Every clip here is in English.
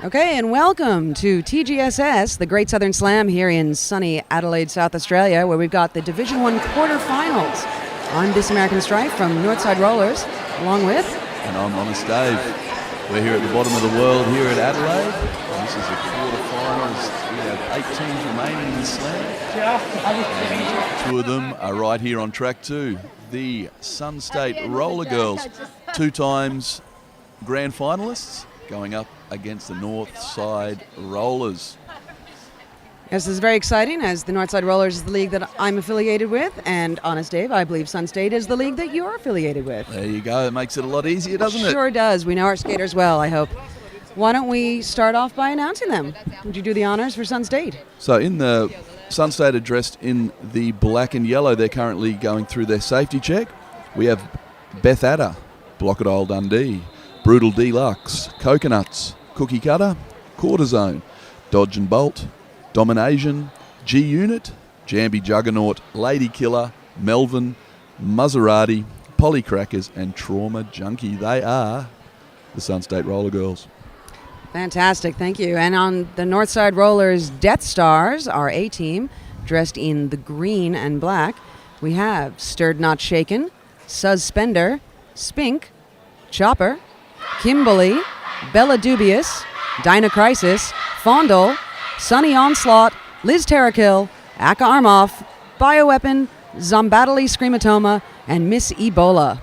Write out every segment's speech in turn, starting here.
Okay, and welcome to TGSS, the Great Southern Slam here in sunny Adelaide, South Australia, where we've got the Division 1 quarterfinals. I'm This American Strife from Northside Rollers, along with... And I'm Honest Dave. We're here at the bottom of the world here at Adelaide. And this is the quarterfinals. We have 8 teams remaining in the slam. 2 of them are right here on track 2. The Sun State Roller Girls, 2 times grand finalists, going up against the Northside Rollers. Yes, this is very exciting, as the Northside Rollers is the league that I'm affiliated with, and Honest Dave, I believe Sun State is the league that you're affiliated with. There you go. It makes it a lot easier, doesn't it? Sure does. We know our skaters well, I hope. Why don't we start off by announcing them? Would you do the honors for Sun State? So in the Sun State are dressed in the black and yellow. They're currently going through their safety check. We have Beth Adder, Block at Old Dundee, Brutal Deluxe, Coconuts, Cookie Cutter, Cortisone, Dodge and Bolt, Domination, G-Unit, Jambi Juggernaut, Lady Killer, Melvin, Maserati, Polycrackers, and Trauma Junkie. They are the Sun State Roller Girls. Fantastic, thank you. And on the Northside Rollers Death Stars, our A team, dressed in the green and black, we have Stirred Not Shaken, Suspender, Spink, Chopper, Kimberly, Bella Dubious, Dinah Crisis, Fondle, Sunny Onslaught, Liz Terrakill, Aka Armoff, Bioweapon, Zombatali Screamatoma, and Miss Ebola.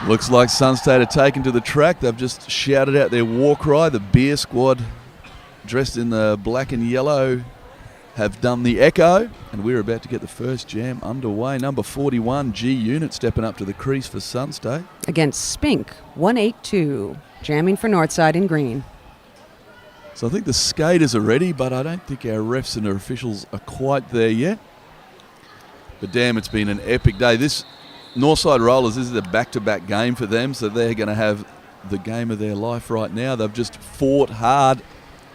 Looks like Sun State are taken to the track. They've just shouted out their war cry. The beer squad, dressed in the black and yellow, have done the echo, and we're about to get the first jam underway. Number 41, G-Unit, stepping up to the crease for Sun State. Against Spink, 182, jamming for Northside in green. So I think the skaters are ready, but I don't think our refs and our officials are quite there yet. But damn, it's been an epic day. This Northside Rollers, this is a back-to-back game for them, so they're going to have the game of their life right now. They've just fought hard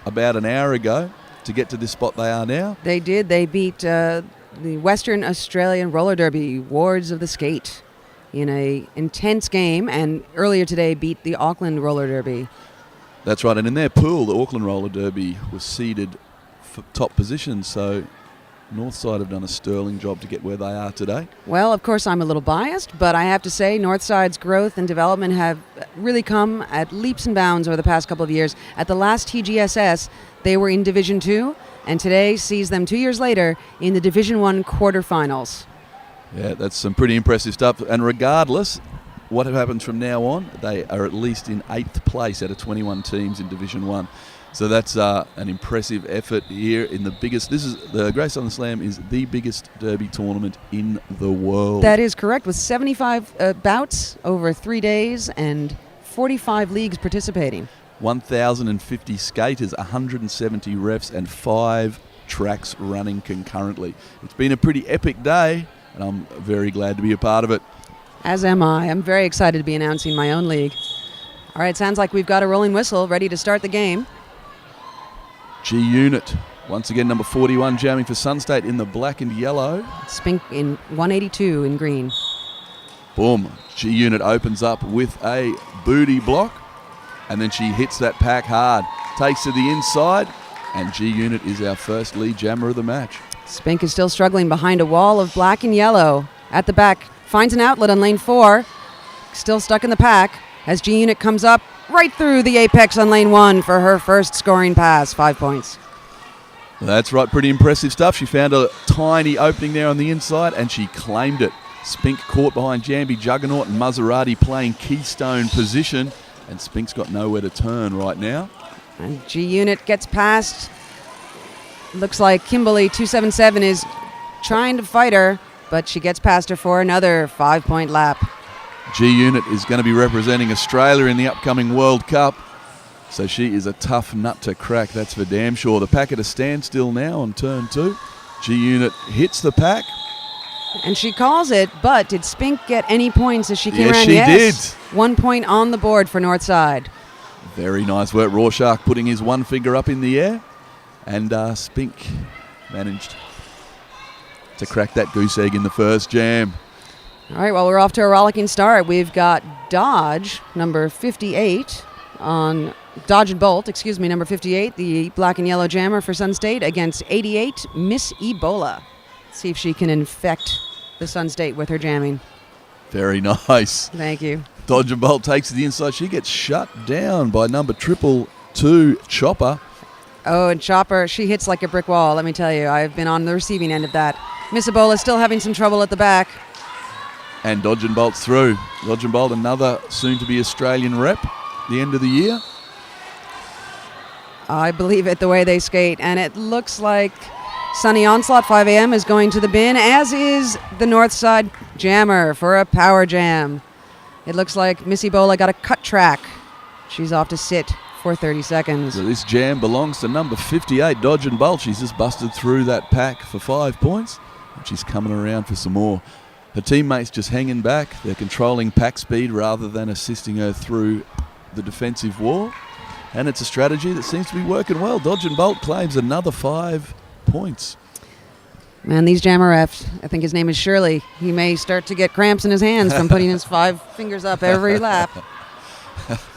about an hour ago to get to this spot they are now. They did. They beat the Western Australian Roller Derby Wards of the Skate in a intense game, and earlier today beat the Auckland Roller Derby. That's right, and in their pool, the Auckland Roller Derby was seeded for top position, so Northside have done a sterling job to get where they are today. Well, of course, I'm a little biased, but I have to say Northside's growth and development have really come at leaps and bounds over the past couple of years. At the last TGSS, they were in Division 2, and today sees them 2 years later in the Division 1 quarterfinals. Yeah, that's some pretty impressive stuff. And regardless, what happens from now on, they are at least in 8th place out of 21 teams in Division 1. So that's an impressive effort here in the biggest. This is the Great Southern Slam is the biggest derby tournament in the world. That is correct, with 75 bouts over 3 days and 45 leagues participating. 1,050 skaters, 170 refs, and 5 tracks running concurrently. It's been a pretty epic day, and I'm very glad to be a part of it. As am I. I'm very excited to be announcing my own league. All right, sounds like we've got a rolling whistle ready to start the game. G-Unit, once again, number 41, jamming for Sun State in the black and yellow. Spink in 182 in green. Boom. G-Unit opens up with a booty block, and then she hits that pack hard. Takes to the inside, and G-Unit is our first lead jammer of the match. Spink is still struggling behind a wall of black and yellow. At the back, finds an outlet on lane 4. Still stuck in the pack as G-Unit comes up right through the apex on lane 1 for her first scoring pass, 5 points. That's right, pretty impressive stuff. She found a tiny opening there on the inside, and she claimed it. Spink caught behind Jambi Juggernaut and Maserati playing keystone position, and Spink's got nowhere to turn right now. And G-Unit gets past. Looks like Kimberly 277 is trying to fight her, but she gets past her for another 5-point lap. G-Unit is going to be representing Australia in the upcoming World Cup, so she is a tough nut to crack, that's for damn sure. The pack at a standstill now on turn 2. G-Unit hits the pack. And she calls it, but did Spink get any points as she came around? Yes, she did. 1 point on the board for Northside. Very nice work. Rorschach putting his one finger up in the air, and Spink managed to crack that goose egg in the first jam. All right, well, we're off to a rollicking start. We've got Dodge, number 58, on Dodge and Bolt, number 58, the black and yellow jammer for Sun State against 88, Miss Ebola. See if she can infect the Sun State with her jamming. Very nice. Thank you. Dodge and Bolt takes to the inside. She gets shut down by number 222, Chopper. Oh, and Chopper, she hits like a brick wall, let me tell you. I've been on the receiving end of that. Miss Ebola still having some trouble at the back. And Dodge and Bolt's through. Dodge and Bolt, another soon-to-be Australian rep, the end of the year. I believe it, the way they skate. And it looks like Sunny Onslaught 5 a.m. is going to the bin, as is the Northside Jammer for a power jam. It looks like Miss Ebola got a cut track. She's off to sit for 30 seconds. So this jam belongs to number 58, Dodge and Bolt. She's just busted through that pack for 5 points. And she's coming around for some more. Her teammates just hanging back. They're controlling pack speed rather than assisting her through the defensive wall. And it's a strategy that seems to be working well. Dodge and Bolt claims another 5 points. Man, these jammer refs, I think his name is Shirley. He may start to get cramps in his hands from putting his 5 fingers up every lap.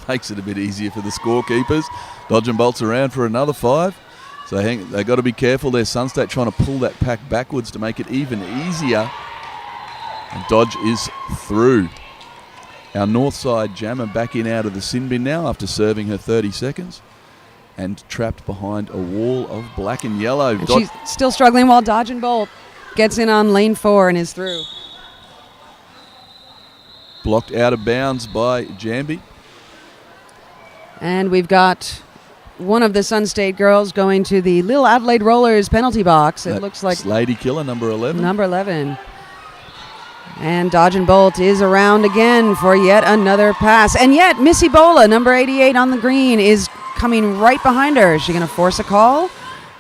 Makes it a bit easier for the scorekeepers. Dodge and Bolt's around for another 5. So they've got to be careful there. Sun State trying to pull that pack backwards to make it even easier. And Dodge is through. Our Northside jammer back in out of the sin bin now after serving her 30 seconds. And trapped behind a wall of black and yellow. And she's still struggling while Dodge and Bolt gets in on lane 4 and is through. Blocked out of bounds by Jambi. And we've got one of the Sun State girls going to the Little Adelaide Rollers penalty box. It looks like Lady Killer, number 11. Number 11. And Dodge and Bolt is around again for yet another pass. And yet, Miss Ebola, number 88 on the green, is coming right behind her. Is she going to force a call?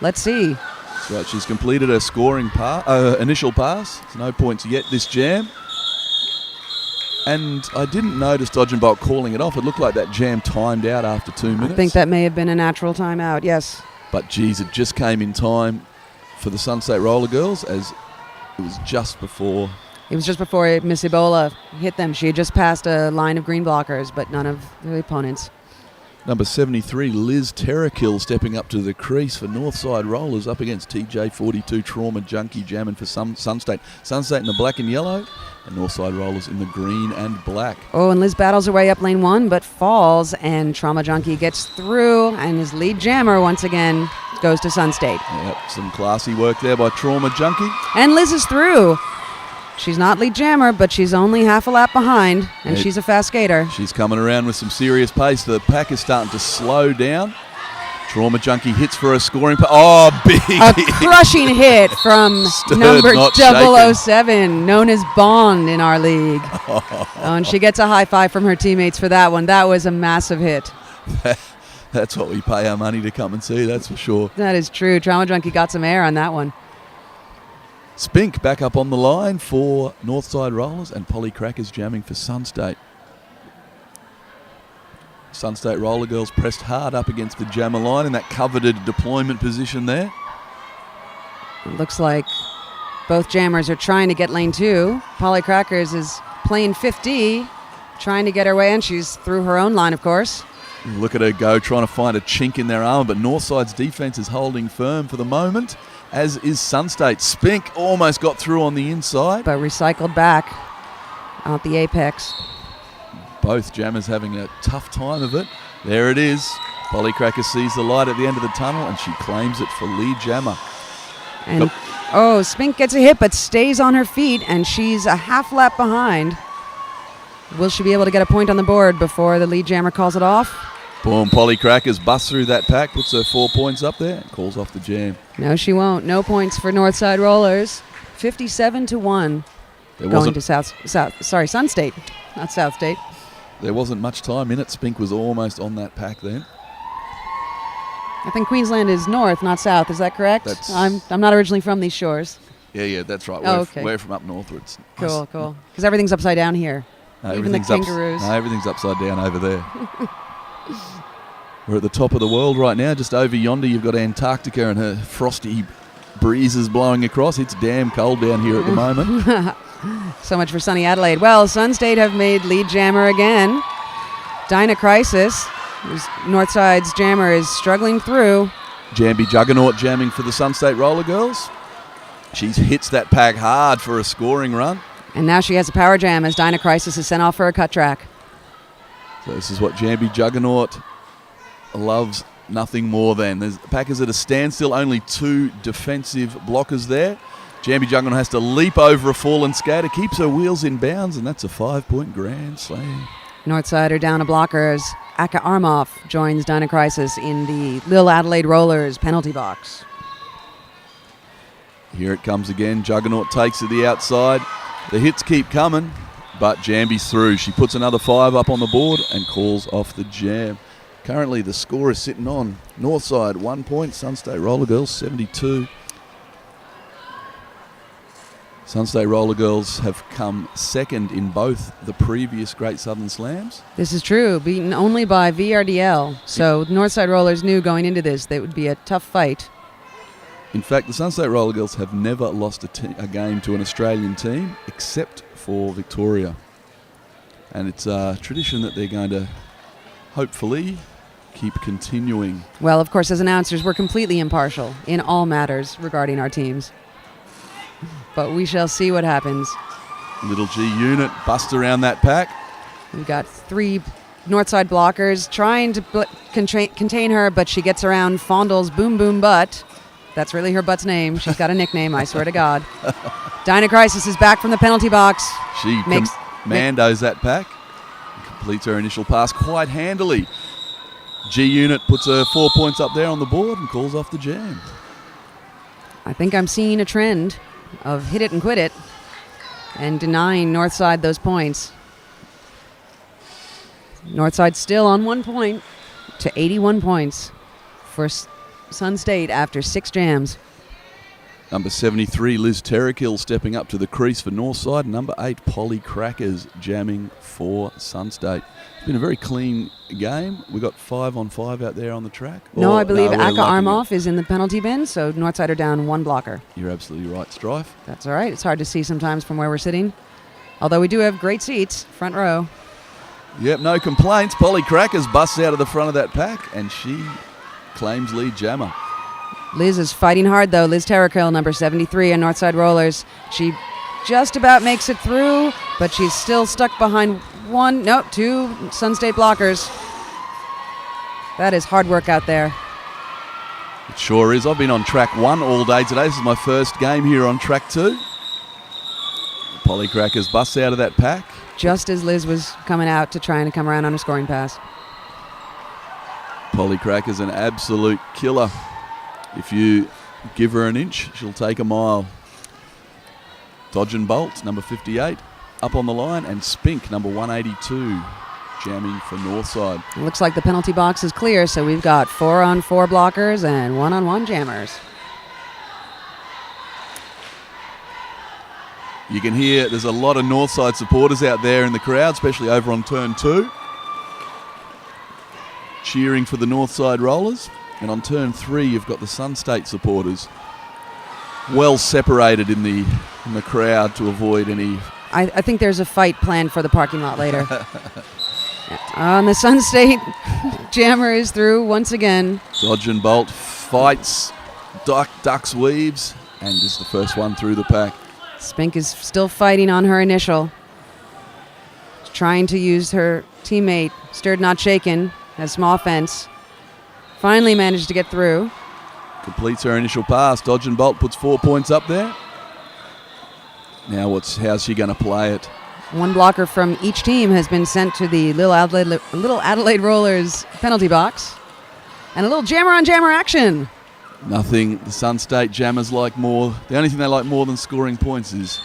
Let's see. That's right. She's completed her scoring initial pass. There's no points yet this jam. And I didn't notice Dodge and Bolt calling it off. It looked like that jam timed out after 2 minutes. I think that may have been a natural timeout, yes. But, geez, it just came in time for the Sun State Roller Girls, as it was just before. It was just before Miss Ebola hit them. She had just passed a line of green blockers, but none of the opponents. Number 73, Liz Terrakill, stepping up to the crease for Northside Rollers up against TJ42 Trauma Junkie jamming for Sun State. Sun State in the black and yellow, and Northside Rollers in the green and black. Oh, and Liz battles her way up lane 1, but falls, and Trauma Junkie gets through, and his lead jammer once again goes to Sun State. Yep, some classy work there by Trauma Junkie. And Liz is through. She's not lead jammer, but she's only half a lap behind, and she's a fast skater. She's coming around with some serious pace. The pack is starting to slow down. Trauma Junkie hits for a scoring. Big A crushing hit from number 007, known as Bond in our league. And she gets a high five from her teammates for that one. That was a massive hit. That's what we pay our money to come and see, that's for sure. That is true. Trauma Junkie got some air on that one. Spink back up on the line for Northside Rollers, and Polly Crackers jamming for Sun State. Sun State Roller Girls pressed hard up against the jammer line in that coveted deployment position there. It looks like both jammers are trying to get lane 2. Polly Crackers is playing 50, trying to get her way in. She's through her own line, of course. Look at her go, trying to find a chink in their armor, but Northside's defense is holding firm for the moment, as is Sun State. Spink almost got through on the inside, but recycled back out the apex. Both jammers having a tough time of it. There it is. Polly Cracker sees the light at the end of the tunnel, and she claims it for lead jammer. And Spink gets a hit, but stays on her feet, and she's a half lap behind. Will she be able to get a point on the board before the lead jammer calls it off? Boom, Polly Crackers busts through that pack, puts her 4 points up there, and calls off the jam. No, she won't. No points for Northside Rollers. 57-1. Going to Sun State, not South State. There wasn't much time in it. Spink was almost on that pack then. I think Queensland is north, not south. Is that correct? I'm not originally from these shores. Yeah, that's right. We're from up northwards. Cool. Because everything's upside down here. No, even the kangaroos. Everything's upside down over there. We're at the top of the world right now. Just over yonder, you've got Antarctica and her frosty breezes blowing across. It's damn cold down here at the moment. So much for sunny Adelaide. Well, Sun State have made lead jammer again. Dinah Crisis Northside's jammer is struggling through. Jambi Juggernaut jamming for the Sun State Roller Girls. She hits that pack hard for a scoring run. And now she has a power jam as Dinah Crisis is sent off for a cut track. So this is what Jambi Juggernaut loves nothing more than. The pack is at a standstill, only 2 defensive blockers there. Jambi Juggernaut has to leap over a fallen skater, keeps her wheels in bounds, and that's a 5-point grand slam. Northside are down a blocker as Aka Armoff joins Dinah Crisis in the Lil Adelaide Rollers penalty box. Here it comes again. Juggernaut takes to the outside. The hits keep coming, but Jambi's through. She puts another 5 up on the board and calls off the jam. Currently the score is sitting on Northside 1 point, Sun State Roller Girls 72. Sun State Roller Girls have come second in both the previous Great Southern Slams. This is true, beaten only by VRDL. So Northside Rollers knew going into this that it would be a tough fight. In fact, the Sun State Roller Girls have never lost a game to an Australian team except for Victoria. And it's a tradition that they're going to hopefully keep continuing. Well, of course, as announcers, we're completely impartial in all matters regarding our teams. But we shall see what happens. Little G unit busts around that pack. We've got 3 Northside blockers trying to contain her, but she gets around Fondle's Boom Boom Butt. That's really her butt's name. She's got a nickname, I swear to God. Dinah Crisis is back from the penalty box. She commandos that pack and completes her initial pass quite handily. G unit puts her 4 points up there on the board and calls off the jam. I think I'm seeing a trend of hit it and quit it and denying Northside those points. Northside still on 1 point to 81 points for Sun State after 6 jams. Number 73, Liz Terrakill stepping up to the crease for Northside. Number 8, Polly Crackers jamming for Sun State. It's been a very clean game. We got 5 on 5 out there on the track. No, I believe Aka Armoff is in the penalty bin, so Northside are down 1 blocker. You're absolutely right, Strife. That's all right. It's hard to see sometimes from where we're sitting. Although we do have great seats, front row. Yep, no complaints. Polly Crackers busts out of the front of that pack, and she claims lead jammer. Liz is fighting hard, though. Liz Terrakill, number 73 on Northside Rollers. She just about makes it through, but she's still stuck behind 2 Sun State blockers. That is hard work out there. It sure is. I've been on track 1 all day today. This is my first game here on track 2. Polly Crackers busts out of that pack. Just as Liz was coming out to try and come around on a scoring pass. Polly Crackers an absolute killer. If you give her an inch, she'll take a mile. Dodge and Bolt, number 58, up on the line, and Spink, number 182, jamming for Northside. It looks like the penalty box is clear, so we've got 4-on-4 blockers and 1-on-1 jammers. You can hear there's a lot of Northside supporters out there in the crowd, especially over on turn 2, cheering for the Northside Rollers. And on turn 3, you've got the Sun State supporters well separated in the crowd to avoid any... I think there's a fight planned for the parking lot later. On the Sun State, jammer is through once again. Dodge and Bolt fights, ducks, weaves, and is the first one through the pack. Spink is still fighting on her initial. Trying to use her teammate, Stirred Not Shaken, as some offense. Finally managed to get through. Completes her initial pass. Dodge and Bolt puts 4 points up there. Now how's she going to play it? 1 blocker from each team has been sent to the Little Adelaide Rollers penalty box. And a little jammer-on-jammer action. Nothing the Sun State jammers like more. The only thing they like more than scoring points is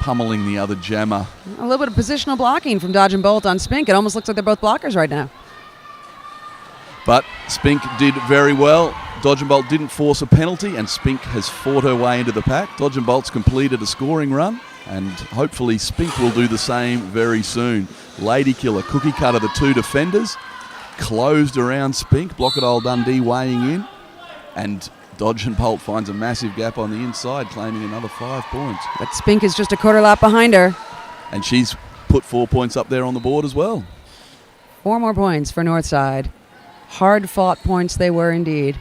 pummeling the other jammer. A little bit of positional blocking from Dodge and Bolt on Spink. It almost looks like they're both blockers right now. But Spink did very well. Dodge and Bolt didn't force a penalty, and Spink has fought her way into the pack. Dodge and Bolt's completed a scoring run, and hopefully Spink will do the same very soon. Lady Killer, cookie cutter, the 2 defenders, closed around Spink. Blockett Old Dundee weighing in, and Dodge and Bolt finds a massive gap on the inside, claiming another 5 points. But Spink is just a quarter lap behind her. And she's put 4 points up there on the board as well. 4 more points for Northside. Hard-fought points they were indeed.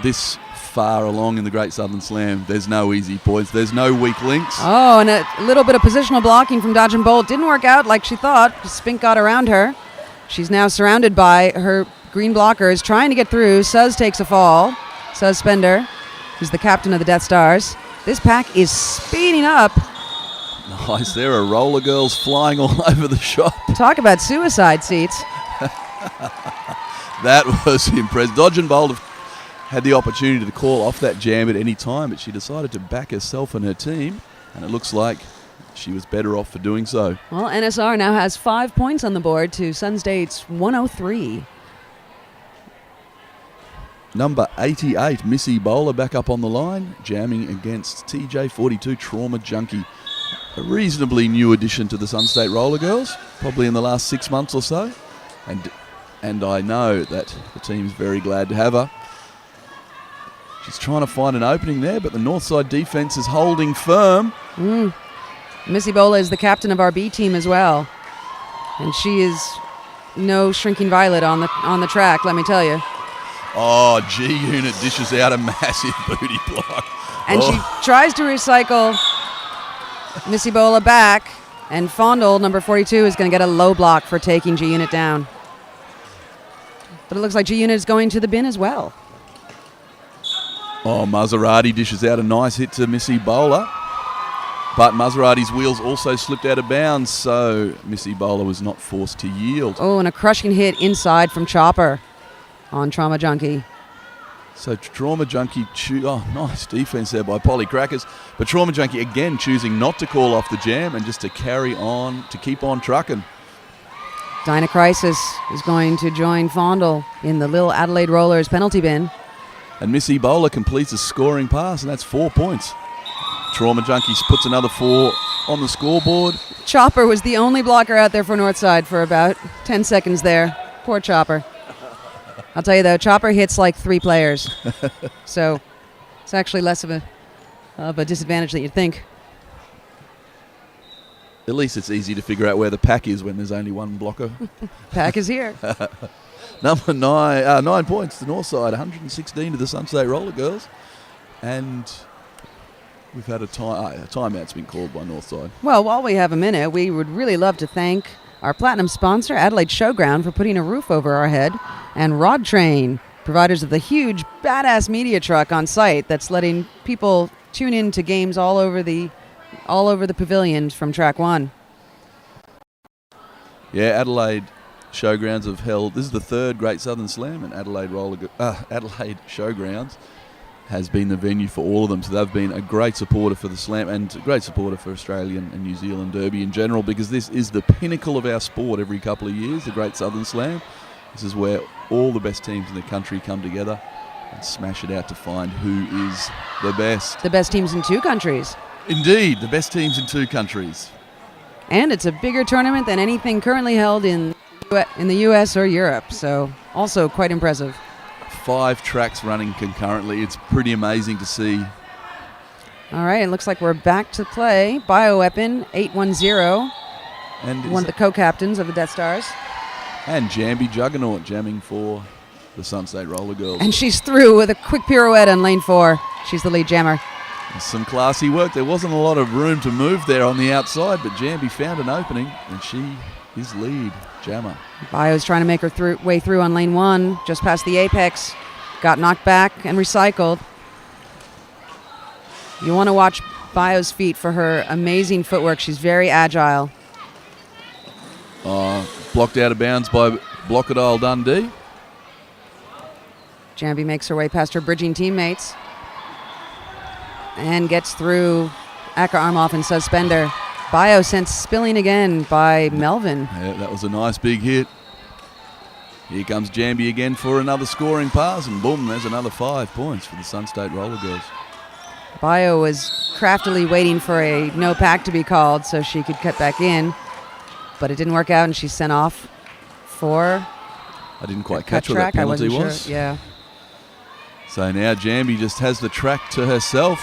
This far along in the Great Southern Slam, there's no easy points. There's no weak links. Oh, and a little bit of positional blocking from Dodge and Bolt. Didn't work out like she thought. Spink got around her. She's now surrounded by her green blockers, trying to get through. Suz takes a fall. Suz Spender, who's the captain of the Death Stars. This pack is speeding up. Nice. There are roller girls flying all over the shop. Talk about suicide seats. That was impressive. Dodge and Bolt had the opportunity to call off that jam at any time, but she decided to back herself and her team, and it looks like she was better off for doing so. Well, NSR now has 5 points on the board to Sunstate's 103. Number 88, Missy Bowler, back up on the line, jamming against TJ42 Trauma Junkie. A reasonably new addition to the Sunstate Roller Girls, probably in the last 6 months or so. And I know that the team's very glad to have her. She's trying to find an opening there, but the Northside defense is holding firm. Missy Bola is the captain of our B team as well. And she is no shrinking violet on the track, let me tell you. Oh, G-Unit dishes out a massive booty block. And she tries to recycle Missy Bola back, and Fondle, number 42, is going to get a low block for taking G-Unit down. But it looks like G-Unit is going to the bin as well. Oh, Maserati dishes out a nice hit to Missy Bowler. But Maserati's wheels also slipped out of bounds, so Missy Bowler was not forced to yield. Oh, and a crushing hit inside from Chopper on Trauma Junkie. So Trauma Junkie, nice defense there by Polly Crackers. But Trauma Junkie again choosing not to call off the jam and just to carry on, to keep on trucking. Dinah Crisis is going to join Fondle in the Lil Adelaide Rollers penalty bin. And Missy Bowler completes a scoring pass, and that's 4 points. Trauma Junkies puts another 4 on the scoreboard. Chopper was the only blocker out there for Northside for about 10 seconds there. Poor Chopper. I'll tell you though, Chopper hits like 3 players. So it's actually less of a disadvantage than you'd think. At least it's easy to figure out where the pack is when there's only one blocker. Pack is here. Number 9 points to Northside, 116 to the Sunstate Roller Girls. And we've had a timeout's been called by Northside. Well, while we have a minute, we would really love to thank our platinum sponsor, Adelaide Showground, for putting a roof over our head, and Rod Train, providers of the huge, badass media truck on site that's letting people tune in to games all over the pavilions from Track 1. Yeah, Adelaide Showgrounds have held, this is the 3rd Great Southern Slam, and Adelaide Adelaide Showgrounds has been the venue for all of them. So they've been a great supporter for the Slam and a great supporter for Australian and New Zealand Derby in general, because this is the pinnacle of our sport every couple of years, the Great Southern Slam. This is where all the best teams in the country come together and smash it out to find who is the best. The best teams in 2 countries. Indeed, the best teams in 2 countries. And it's a bigger tournament than anything currently held in the US or Europe, so also quite impressive. 5 tracks running concurrently. It's pretty amazing to see. All right, it looks like we're back to play. Bioweapon 810, And one of the co-captains of the Death Stars. And Jambi Juggernaut jamming for the Sunstate Roller Girls. And she's through with a quick pirouette on lane 4. She's the lead jammer. Some classy work. There wasn't a lot of room to move there on the outside, but Jambi found an opening, and she is lead jammer. Bio's trying to make her way through on lane 1, just past the apex. Got knocked back and recycled. You want to watch Bio's feet for her amazing footwork. She's very agile. Blocked out of bounds by Blockadile Dundee. Jambi makes her way past her bridging teammates and gets through Acker Armoff and Suspender. Bio sent spilling again by Melvin. Yeah, that was a nice big hit. Here comes Jambi again for another scoring pass, and boom, there's another 5 points for the Sunstate Roller Girls. Bio was craftily waiting for a no pack to be called so she could cut back in, but it didn't work out, and she's sent off for I didn't quite catch what that track. penalty I wasn't was. Sure. Yeah. So now Jambi just has the track to herself.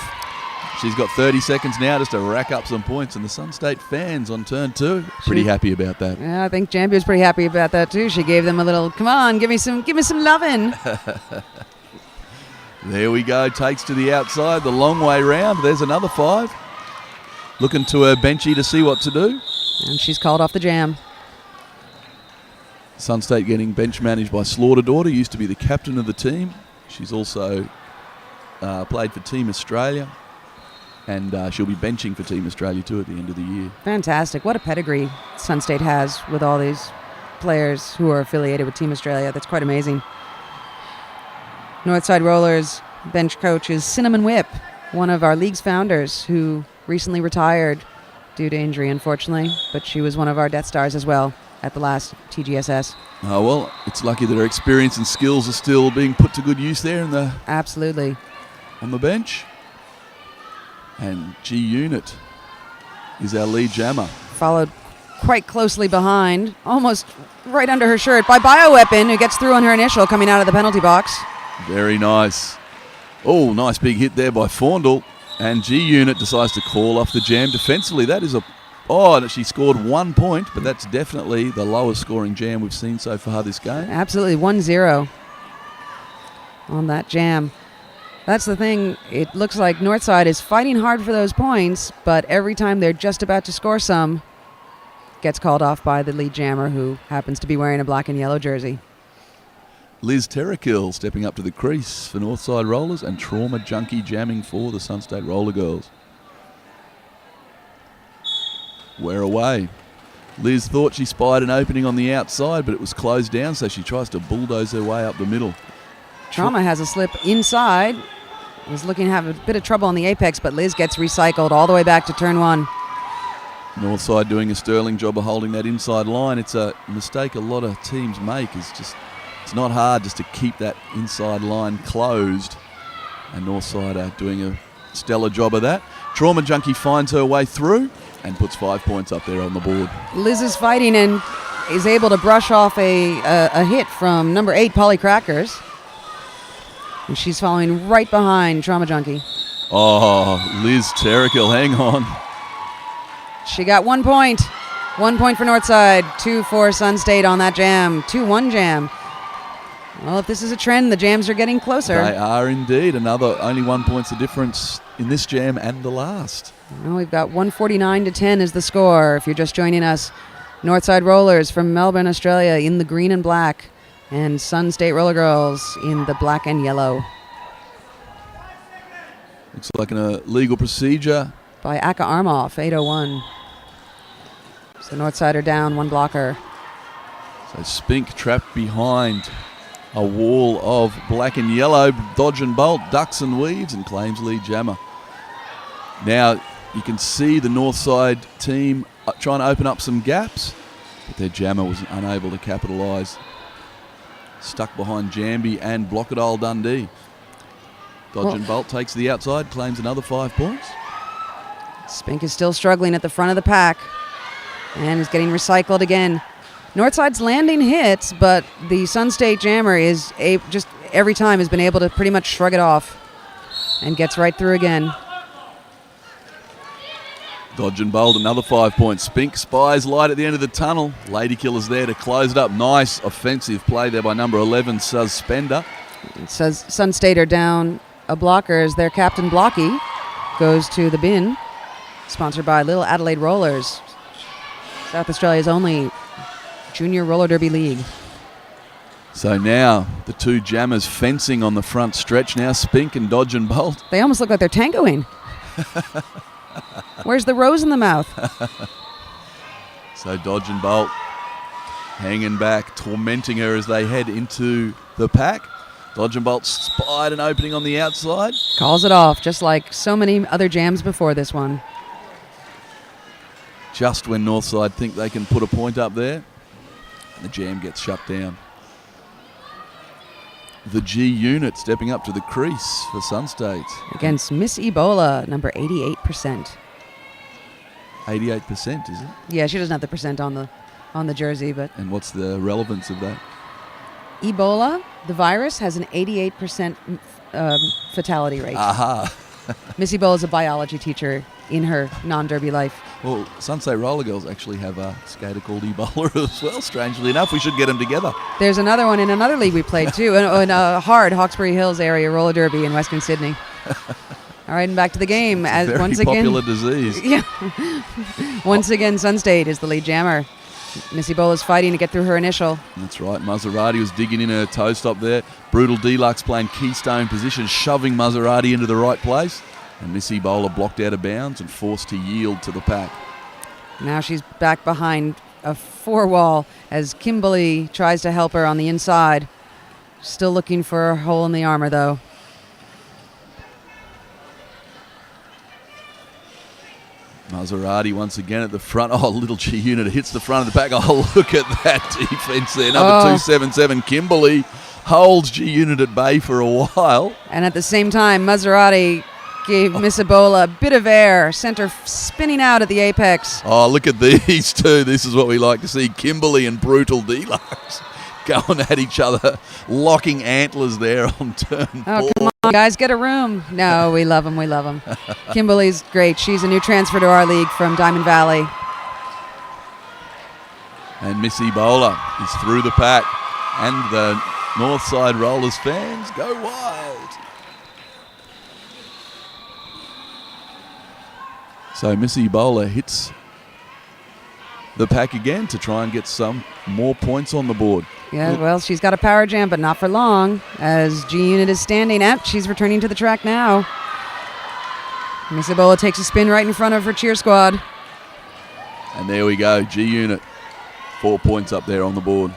She's got 30 seconds now just to rack up some points, and the Sun State fans on turn 2 pretty happy about that. Yeah, I think Jambia's pretty happy about that too. She gave them a little, come on, give me some lovin'. There we go, takes to the outside, the long way round. There's another 5. Looking to her benchy to see what to do. And she's called off the jam. Sun State getting bench managed by Slaughter Daughter, used to be the captain of the team. She's also played for Team Australia, and she'll be benching for Team Australia too at the end of the year. Fantastic. What a pedigree Sun State has with all these players who are affiliated with Team Australia. That's quite amazing. Northside Rollers bench coach is Cinnamon Whip, one of our league's founders who recently retired due to injury, unfortunately, but she was one of our Death Stars as well at the last TGSS. Oh, well, it's lucky that her experience and skills are still being put to good use there Absolutely. On the bench. And G Unit is our lead jammer. Followed quite closely behind, almost right under her shirt, by Bioweapon, who gets through on her initial coming out of the penalty box. Very nice. Oh, nice big hit there by Faundel. And G Unit decides to call off the jam defensively. That is she scored 1 point, but that's definitely the lowest scoring jam we've seen so far this game. Absolutely, 1-0 on that jam. That's the thing. It looks like Northside is fighting hard for those points, but every time they're just about to score some, gets called off by the lead jammer, who happens to be wearing a black and yellow jersey. Liz Terrakill stepping up to the crease for Northside Rollers, and Trauma Junkie jamming for the Sun State Roller Girls. We're away. Liz thought she spied an opening on the outside, but it was closed down, so she tries to bulldoze her way up the middle. Trauma has a slip inside. Was looking to have a bit of trouble on the apex, but Liz gets recycled all the way back to turn 1. Northside doing a sterling job of holding that inside line. It's a mistake a lot of teams make. It's not hard just to keep that inside line closed, and Northside are doing a stellar job of that. Trauma Junkie finds her way through and puts 5 points up there on the board. Liz is fighting and is able to brush off a hit from number 8, Polly Crackers. And she's following right behind Trauma Junkie. Oh, Liz Terrakill, hang on. She got 1 point. 1 point for Northside, 2 for Sun State on that jam. 2-1 jam. Well, if this is a trend, the jams are getting closer. They are indeed. Only 1 point's the difference in this jam and the last. Well, we've got 149-10 is the score. If you're just joining us, Northside Rollers from Melbourne, Australia in the green and black, and Sun State Roller Girls in the black and yellow. Looks like a legal procedure. By Aka Armoff, 8:01. So Northside are down 1 blocker. So Spink trapped behind a wall of black and yellow. Dodge and bolt, ducks and weaves, and claims lead jammer. Now you can see the Northside team trying to open up some gaps, but their jammer was unable to capitalise. Stuck behind Jambi and Blockadole Dundee. Dodge and bolt takes the outside, claims another 5 points. Spink is still struggling at the front of the pack and is getting recycled again. Northside's landing hits, but the Sun State jammer is just every time has been able to pretty much shrug it off and gets right through again. Dodge and bolt, another 5 points. Spink spies light at the end of the tunnel. Lady Killer's there to close it up. Nice offensive play there by number 11, Suspender. It says Sun State are down a blocker as their captain Blocky goes to the bin. Sponsored by Little Adelaide Rollers, South Australia's only junior roller derby league. So now the 2 jammers fencing on the front stretch now, Spink and Dodge and bolt. They almost look like they're tangoing. Where's the rose in the mouth? So Dodge and bolt hanging back, tormenting her as they head into the pack. Dodge and bolt spied an opening on the outside. Calls it off, just like so many other jams before this one. Just when Northside think they can put a point up there, and the jam gets shut down. The G Unit stepping up to the crease for Sun State. Against Miss Ebola, number 88%. 88%, is it? Yeah, she doesn't have the percent on the jersey, but... And what's the relevance of that? Ebola, the virus, has an 88% fatality rate. Aha. Missy Bowl is a biology teacher in her non-derby life. Well, Sunset Roller Girls actually have a skater called E-Bowler as well, strangely enough. We should get them together. There's another one in another league we played too, in a hard Hawkesbury Hills area roller derby in Western Sydney. All right, and back to the game. As Very once popular again, disease. Yeah. Once again, Sunstate is the lead jammer. Missy Bowl is fighting to get through her initial. That's right. Maserati was digging in her toe stop there. Brutal Deluxe playing keystone position, shoving Maserati into the right place. And Missy Bowler blocked out of bounds and forced to yield to the pack. Now she's back behind a four-wall as Kimberly tries to help her on the inside. Still looking for a hole in the armor, though. Maserati once again at the front. Oh, little G unit hits the front of the pack. Oh, look at that defense there. Number 277, Kimberly, holds G unit at bay for a while. And at the same time, Maserati gave Miss Ebola a bit of air, sent her spinning out at the apex. Oh, look at these two. This is what we like to see. Kimberly and Brutal Deluxe going at each other, locking antlers there on turn 4. Come on, guys, get a room. No, we love them. We love them. Kimberly's great. She's a new transfer to our league from Diamond Valley. And Missy Bowler is through the pack. And the Northside Rollers fans go wild. So Missy Bowler hits the pack again to try and get some more points on the board. Yeah, well, she's got a power jam, but not for long, as G-Unit is standing up. She's returning to the track now. Miss Ebola takes a spin right in front of her cheer squad. And there we go, G-Unit, 4 points up there on the board.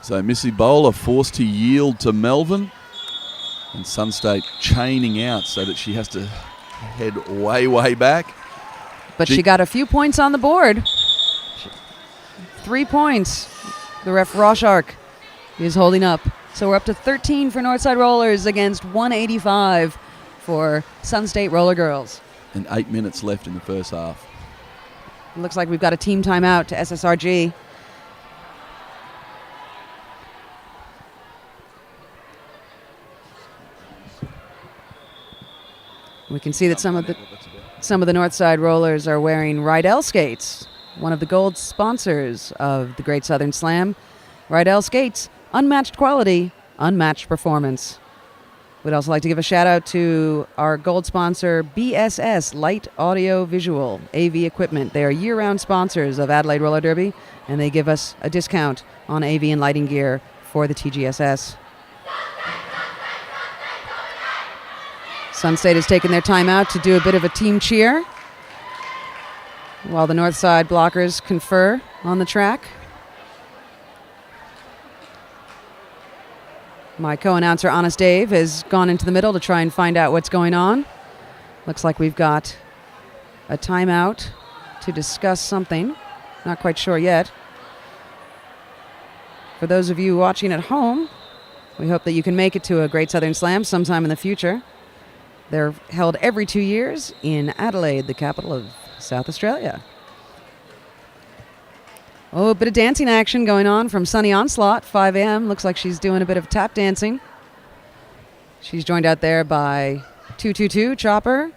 So Missy Bowler forced to yield to Melvin, and Sunstate chaining out so that she has to head way, way back. But she got a few points on the board. 3 points. The ref Rorschach is holding up. So we're up to 13 for Northside Rollers against 185 for Sunstate Roller Girls. And 8 minutes left in the first half. It looks like we've got a team timeout to SSRG. We can see that some of the Northside Rollers are wearing Rydell skates, one of the gold sponsors of the Great Southern Slam. Rydell skates, unmatched quality, unmatched performance. We'd also like to give a shout out to our gold sponsor, BSS Light Audio Visual AV Equipment. They are year-round sponsors of Adelaide Roller Derby, and they give us a discount on AV and lighting gear for the TGSS. Sunstate has taken their time out to do a bit of a team cheer while the Northside blockers confer on the track. My co-announcer, Honest Dave, has gone into the middle to try and find out what's going on. Looks like we've got a timeout to discuss something. Not quite sure yet. For those of you watching at home, we hope that you can make it to a Great Southern Slam sometime in the future. They're held every 2 years in Adelaide, the capital of South Australia. Oh, a bit of dancing action going on from Sunny Onslaught, 5 a.m. Looks like she's doing a bit of tap dancing. She's joined out there by 222 Chopper,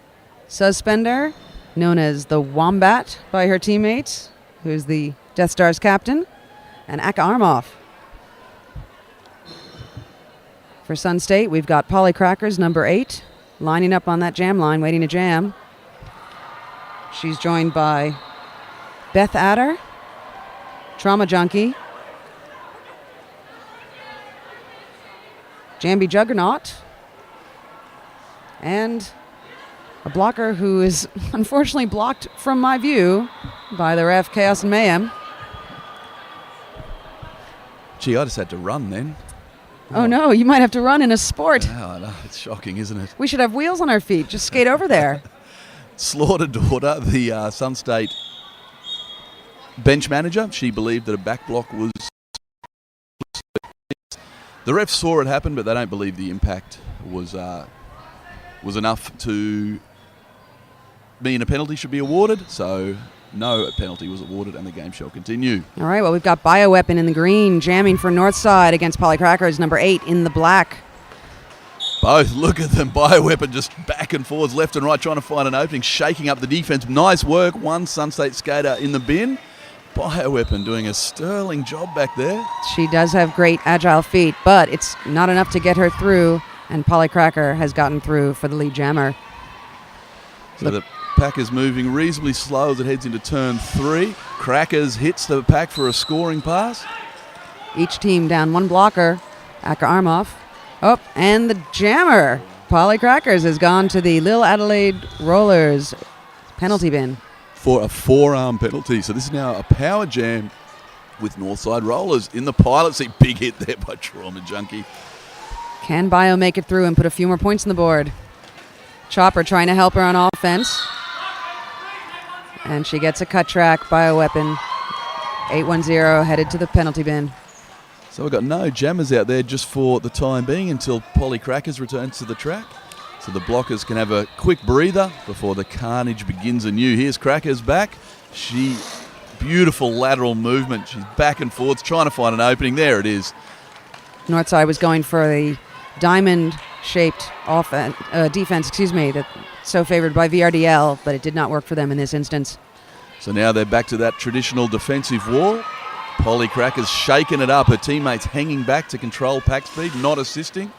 Suspender, known as the Wombat by her teammates, who's the Death Star's captain, and Aka Armoff. For Sunstate, we've got Polly Crackers, number 8, lining up on that jam line, waiting to jam. She's joined by Beth Adder, Trauma Junkie, Jambi Juggernaut, and a blocker who is unfortunately blocked from my view by the ref Chaos and Mayhem. Gee, I just had to run then. Oh no, you might have to run in a sport. Oh, no, it's shocking, isn't it? We should have wheels on our feet. Just skate over there. Slaughter Daughter, the Sunstate bench manager, she believed that a back block was... The refs saw it happen, but they don't believe the impact was enough to mean a penalty should be awarded. So no penalty was awarded and the game shall continue. All right, well, we've got Bioweapon in the green, jamming for Northside against Polly Crackers, number 8 in the black. Both, look at them. Bioweapon just back and forwards, left and right, trying to find an opening, shaking up the defense. Nice work. One Sunstate skater in the bin. Bioweapon doing a sterling job back there. She does have great agile feet, but it's not enough to get her through, and Polly Cracker has gotten through for the lead jammer. So the pack is moving reasonably slow as it heads into turn 3. Crackers hits the pack for a scoring pass. Each team down one blocker. Acker Armoff. Oh, and the jammer, Polly Crackers, has gone to the Lil Adelaide Rollers penalty bin. For a forearm penalty. So this is now a power jam with Northside Rollers in the pilot seat. Big hit there by Trauma Junkie. Can Bio make it through and put a few more points on the board? Chopper trying to help her on offense. And she gets a cut track. Bioweapon. 8-1-0 headed to the penalty bin. So we've got no jammers out there just for the time being until Polly Crackers returns to the track. So the blockers can have a quick breather before the carnage begins anew. Here's Crackers back. Beautiful lateral movement. She's back and forwards trying to find an opening. There it is. Northside was going for the diamond-shaped defense, that's so favored by VRDL, but it did not work for them in this instance. So now they're back to that traditional defensive wall. Polly Crackers shaking it up. Her teammates hanging back to control pack speed, not assisting,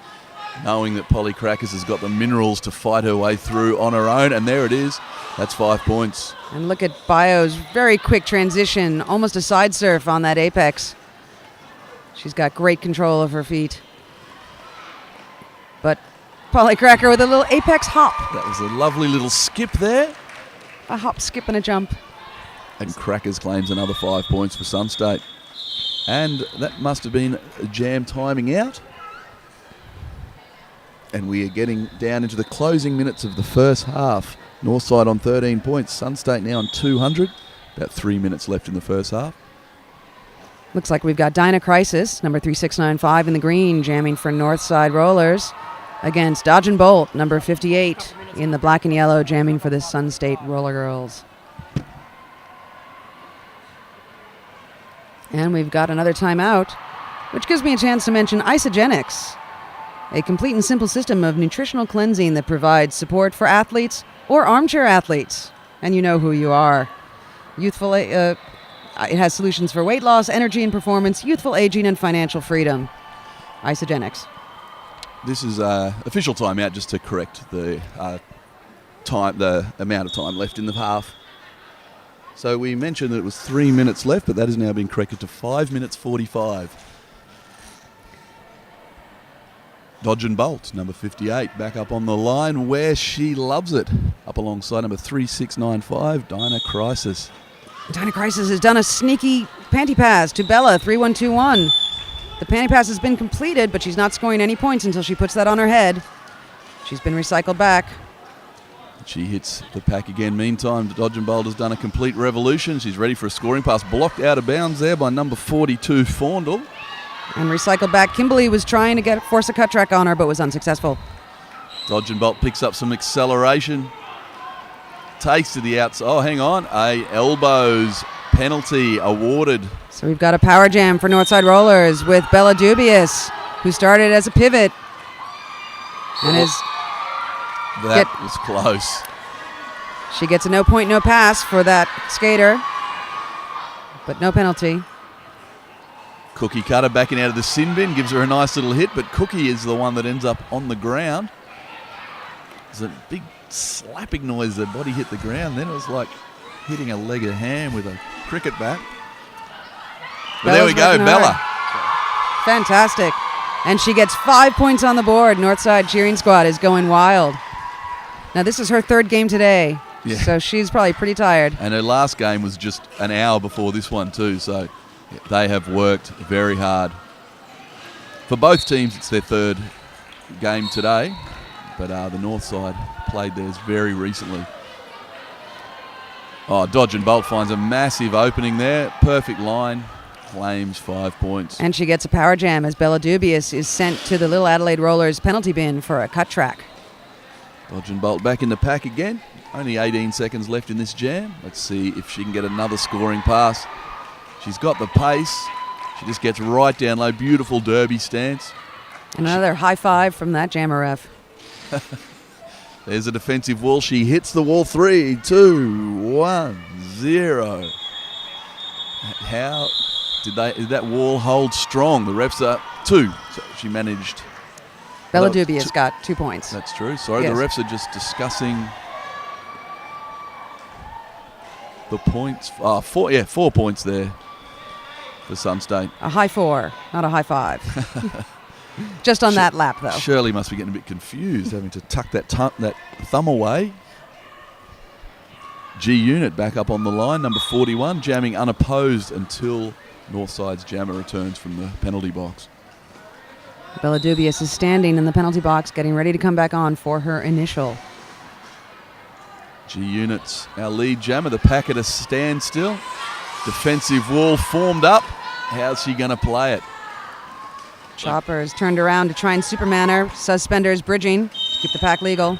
knowing that Polly Crackers has got the minerals to fight her way through on her own. And there it is. That's 5 points. And look at Bio's very quick transition, almost a side surf on that apex. She's got great control of her feet. But Polly Cracker with a little apex hop. That was a lovely little skip there. A hop, skip, and a jump. And Crackers claims another 5 points for Sunstate. And that must have been a jam timing out. And we are getting down into the closing minutes of the first half. Northside on 13 points. Sunstate now on 200. About 3 minutes left in the first half. Looks like we've got Dinah Crisis, number 3695 in the green, jamming for Northside Rollers, against Dodge and Bolt, number 58 in the black and yellow, jamming for the Sun State Roller Girls. And we've got another timeout, which gives me a chance to mention Isogenics, a complete and simple system of nutritional cleansing that provides support for athletes or armchair athletes. And you know who you are. It has solutions for weight loss, energy and performance, youthful aging, and financial freedom. Isogenics. This is official timeout, just to correct the amount of time left in the half. So we mentioned that it was 3 minutes left, but that has now been corrected to 5 minutes 45. Dodge and Bolt, number 58, back up on the line where she loves it. Up alongside number 3695, Dinah Crisis. Dinah Crisis has done a sneaky panty pass to Bella, 3121. The panty pass has been completed, but she's not scoring any points until she puts that on her head. She's been recycled back. She hits the pack again. Meantime, Dodge and Bolt has done a complete revolution. She's ready for a scoring pass. Blocked out of bounds there by number 42, Faundel. And recycled back. Kimberly was trying to force a cut track on her, but was unsuccessful. Dodge and Bolt picks up some acceleration. Takes to the outside. Oh, hang on. A elbows penalty awarded. So we've got a power jam for Northside Rollers with Bella Dubious, who started as a pivot. And that was close. She gets a no point, no pass for that skater, but no penalty. Cookie Cutter backing out of the sin bin, gives her a nice little hit, but Cookie is the one that ends up on the ground. There's a big slapping noise. The body hit the ground. Then it was like hitting a leg of ham with a cricket bat. But there we go, Bella. Fantastic. And she gets 5 points on the board. Northside cheering squad is going wild. Now, this is her third game today, so she's probably pretty tired. And her last game was just an hour before this one too, so they have worked very hard. For both teams, it's their third game today, but the North side played theirs very recently. Oh, Dodge and Bolt finds a massive opening there. Perfect line. Claims 5 points. And she gets a power jam as Bella Dubious is sent to the Little Adelaide Rollers penalty bin for a cut track. Dodge and Bolt back in the pack again. Only 18 seconds left in this jam. Let's see if she can get another scoring pass. She's got the pace. She just gets right down low. Beautiful derby stance. And another high five from that jammer ref. There's a defensive wall. She hits the wall. 3, 2, 1, 0. How did that wall hold strong? The refs are 2. So she managed. Bella Dubious got 2 points. That's true. Sorry, yes. The refs are just discussing the points. 4 points there for Sun State. A high 4, not a high 5. Just on that lap, though. Shirley must be getting a bit confused, having to tuck that thumb away. G Unit back up on the line, number 41, jamming unopposed until Northside's jammer returns from the penalty box. Bella Dubious is standing in the penalty box, getting ready to come back on for her initial. G Unit's our lead jammer, the pack at a standstill. Defensive wall formed up. How's she going to play it? Chopper is turned around to try and Superman her. Suspenders bridging to keep the pack legal.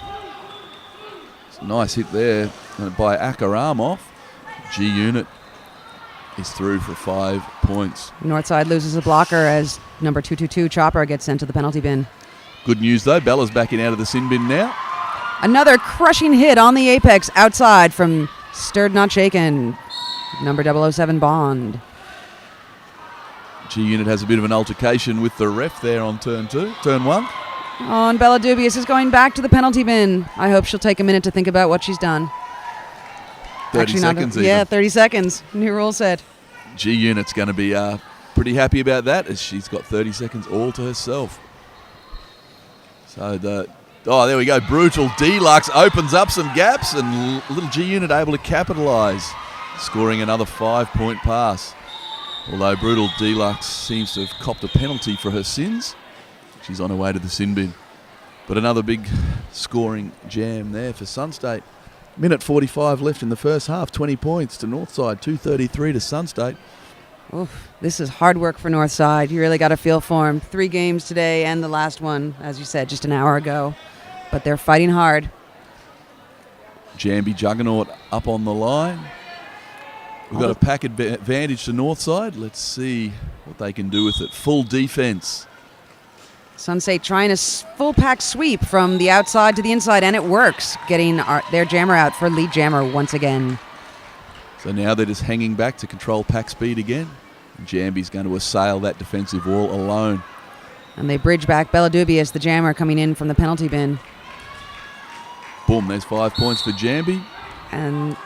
It's a nice hit there by Akaramov. G Unit is through for 5 points. Northside loses a blocker as number 222 Chopper gets sent to the penalty bin. Good news though, Bella's backing out of the sin bin now. Another crushing hit on the apex outside from Stirred Not Shaken, number 007 Bond. G Unit has a bit of an altercation with the ref there on turn 1. Oh, and Bella Dubious is going back to the penalty bin. I hope she'll take a minute to think about what she's done. 30 seconds even. Yeah, 30 seconds. New rule set. G Unit's going to be pretty happy about that as she's got 30 seconds all to herself. So there we go. Brutal Deluxe opens up some gaps and little G Unit able to capitalise, scoring another 5-point pass. Although Brutal Deluxe seems to have copped a penalty for her sins. She's on her way to the sin bin. But another big scoring jam there for Sun State. Minute 45 left in the first half. 20 points to Northside, 233 to Sun State. Oof, this is hard work for Northside. You really got to feel for them. 3 games today and the last one, as you said, just an hour ago. But they're fighting hard. Jambi Juggernaut up on the line. We've got a pack advantage to Northside. Let's see what they can do with it. Full defense. Sun State trying a full pack sweep from the outside to the inside, and it works, getting their jammer out for lead jammer once again. So now they're just hanging back to control pack speed again. Jambi's going to assail that defensive wall alone. And they bridge back. Bella Dubious, the jammer, coming in from the penalty bin. Boom, there's 5 points for Jambi. And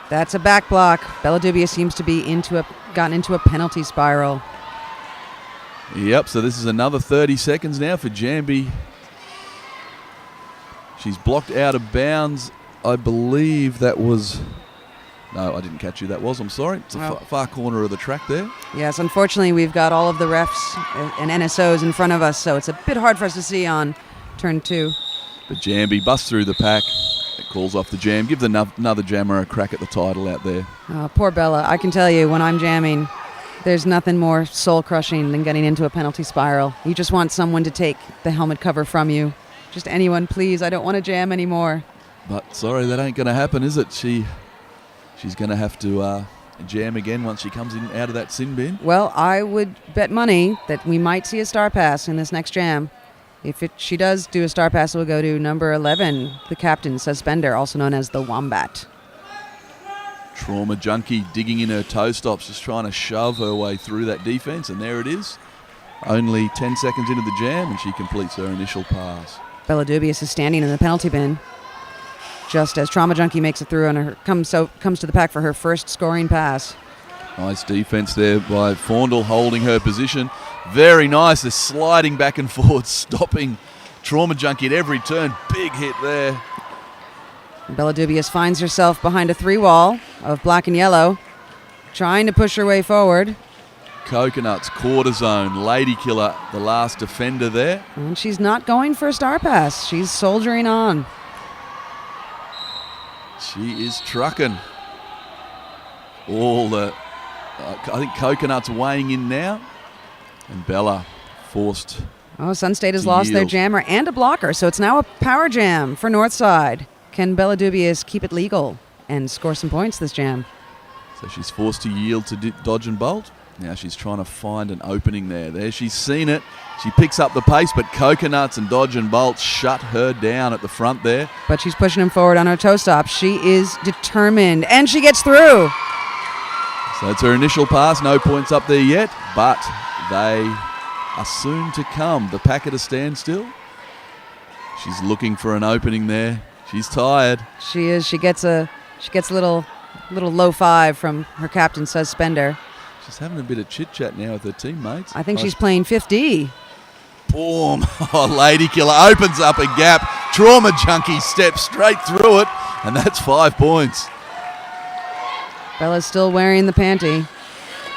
that's a back block. Bella Dubious seems to be gotten into a penalty spiral. Yep, so this is another 30 seconds now for Jambi. She's blocked out of bounds. I believe that was... No, I didn't catch who that was. I'm sorry. It's a far corner of the track there. Yes, unfortunately, we've got all of the refs and NSOs in front of us, so it's a bit hard for us to see on turn 2. But Jambi busts through the pack. It calls off the jam. Give another jammer a crack at the title out there. Oh, poor Bella. I can tell you, when I'm jamming, there's nothing more soul-crushing than getting into a penalty spiral. You just want someone to take the helmet cover from you. Just anyone, please. I don't want to jam anymore. But sorry, that ain't going to happen, is it? She's going to have to jam again once she comes in out of that sin bin. Well, I would bet money that we might see a star pass in this next jam. If she does do a star pass, it will go to number 11, the captain, Suspender, also known as the Wombat. Trauma Junkie digging in her toe stops, just trying to shove her way through that defense, and there it is. Only 10 seconds into the jam, and she completes her initial pass. Bella Dubious is standing in the penalty bin, just as Trauma Junkie makes it through and comes to the pack for her first scoring pass. Nice defense there by Faundel, holding her position. Very nice. They're sliding back and forth, stopping Trauma Junkie at every turn. Big hit there. Bella Dubious finds herself behind a 3-wall of black and yellow, trying to push her way forward. Coconuts, Cortisone, Lady Killer, the last defender there. And she's not going for a star pass. She's soldiering on. She is trucking. I think Coconut's weighing in now. And Bella forced. Oh, Sun State has lost their jammer and a blocker, so it's now a power jam for Northside. Can Bella Dubious keep it legal and score some points this jam? So she's forced to yield to dodge and bolt. Now she's trying to find an opening there. There, she's seen it. She picks up the pace, but Coconuts and Dodge and Bolt shut her down at the front there. But she's pushing him forward on her toe stop. She is determined, and she gets through. So it's her initial pass. No points up there yet, but they are soon to come. The pack at a standstill. She's looking for an opening there. She's tired. She is. She gets a little low five from her captain, Suspender. She's having a bit of chit-chat now with her teammates. I think she's playing 50. Boom. Oh, Lady Killer opens up a gap. Trauma Junkie steps straight through it, and that's 5 points. Bella's still wearing the panty.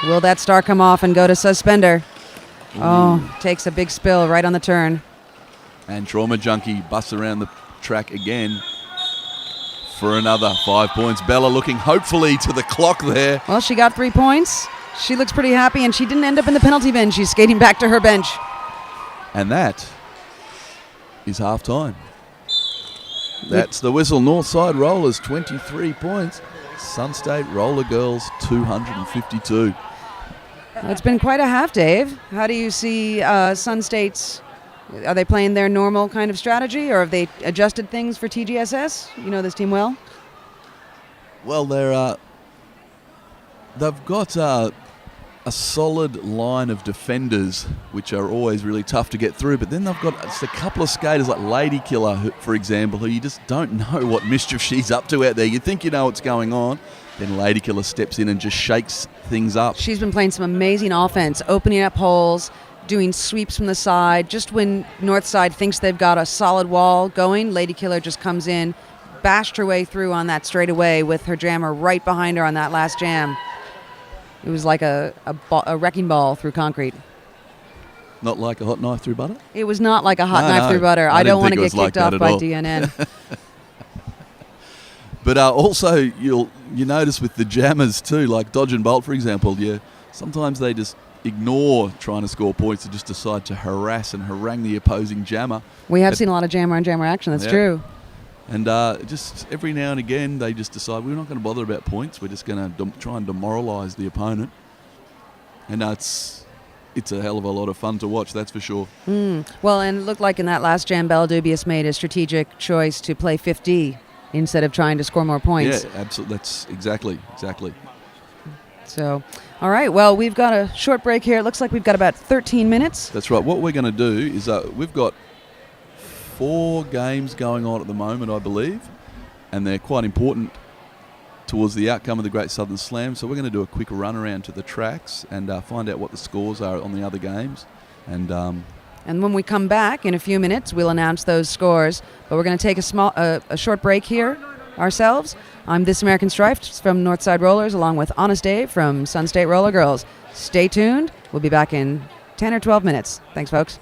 Will that star come off and go to Suspender? Oh, takes a big spill right on the turn. And Trauma Junkie busts around the track again for another 5 points. Bella looking hopefully to the clock there. Well, she got 3 points. She looks pretty happy, and she didn't end up in the penalty bin. She's skating back to her bench. And that is half-time. That's the whistle. Northside Rollers, 23 points. Sunstate Roller Girls, 252. It's been quite a half, Dave. How do you see Sun State's... Are they playing their normal kind of strategy, or have they adjusted things for TGSS? You know this team well. Well, they've got a solid line of defenders, which are always really tough to get through. But then they've got just a couple of skaters like Lady Killer, for example, who you just don't know what mischief she's up to out there. You think you know what's going on. Then Lady Killer steps in and just shakes things up. She's been playing some amazing offense, opening up holes, doing sweeps from the side. Just when Northside thinks they've got a solid wall going, Lady Killer just comes in, bashed her way through on that straightaway with her jammer right behind her on that last jam. It was like a wrecking ball through concrete. Not like a hot knife through butter? It was not like a hot knife through butter. I don't want to get kicked off by DNN. But also, you notice with the jammers too, like Dodge and Bolt, for example, sometimes they just ignore trying to score points and just decide to harass and harangue the opposing jammer. We have seen a lot of jammer on jammer action, that's true. And just every now and again, they just decide we're not going to bother about points. We're just going to try and demoralise the opponent. And it's a hell of a lot of fun to watch, that's for sure. Well, and it looked like in that last jam, Bella Dubious made a strategic choice to play 50 instead of trying to score more points. Yeah, absolutely. That's exactly. So, all right. Well, we've got a short break here. It looks like we've got about 13 minutes. That's right. What we're going to do is we've got 4 games going on at the moment, I believe, and they're quite important towards the outcome of the Great Southern Slam. So we're going to do a quick run around to the tracks and find out what the scores are on the other games. And when we come back in a few minutes, we'll announce those scores. But we're going to take a short break here ourselves. I'm This American Strife from Northside Rollers, along with Honest Dave from Sun State Roller Girls. Stay tuned. We'll be back in 10 or 12 minutes. Thanks, folks.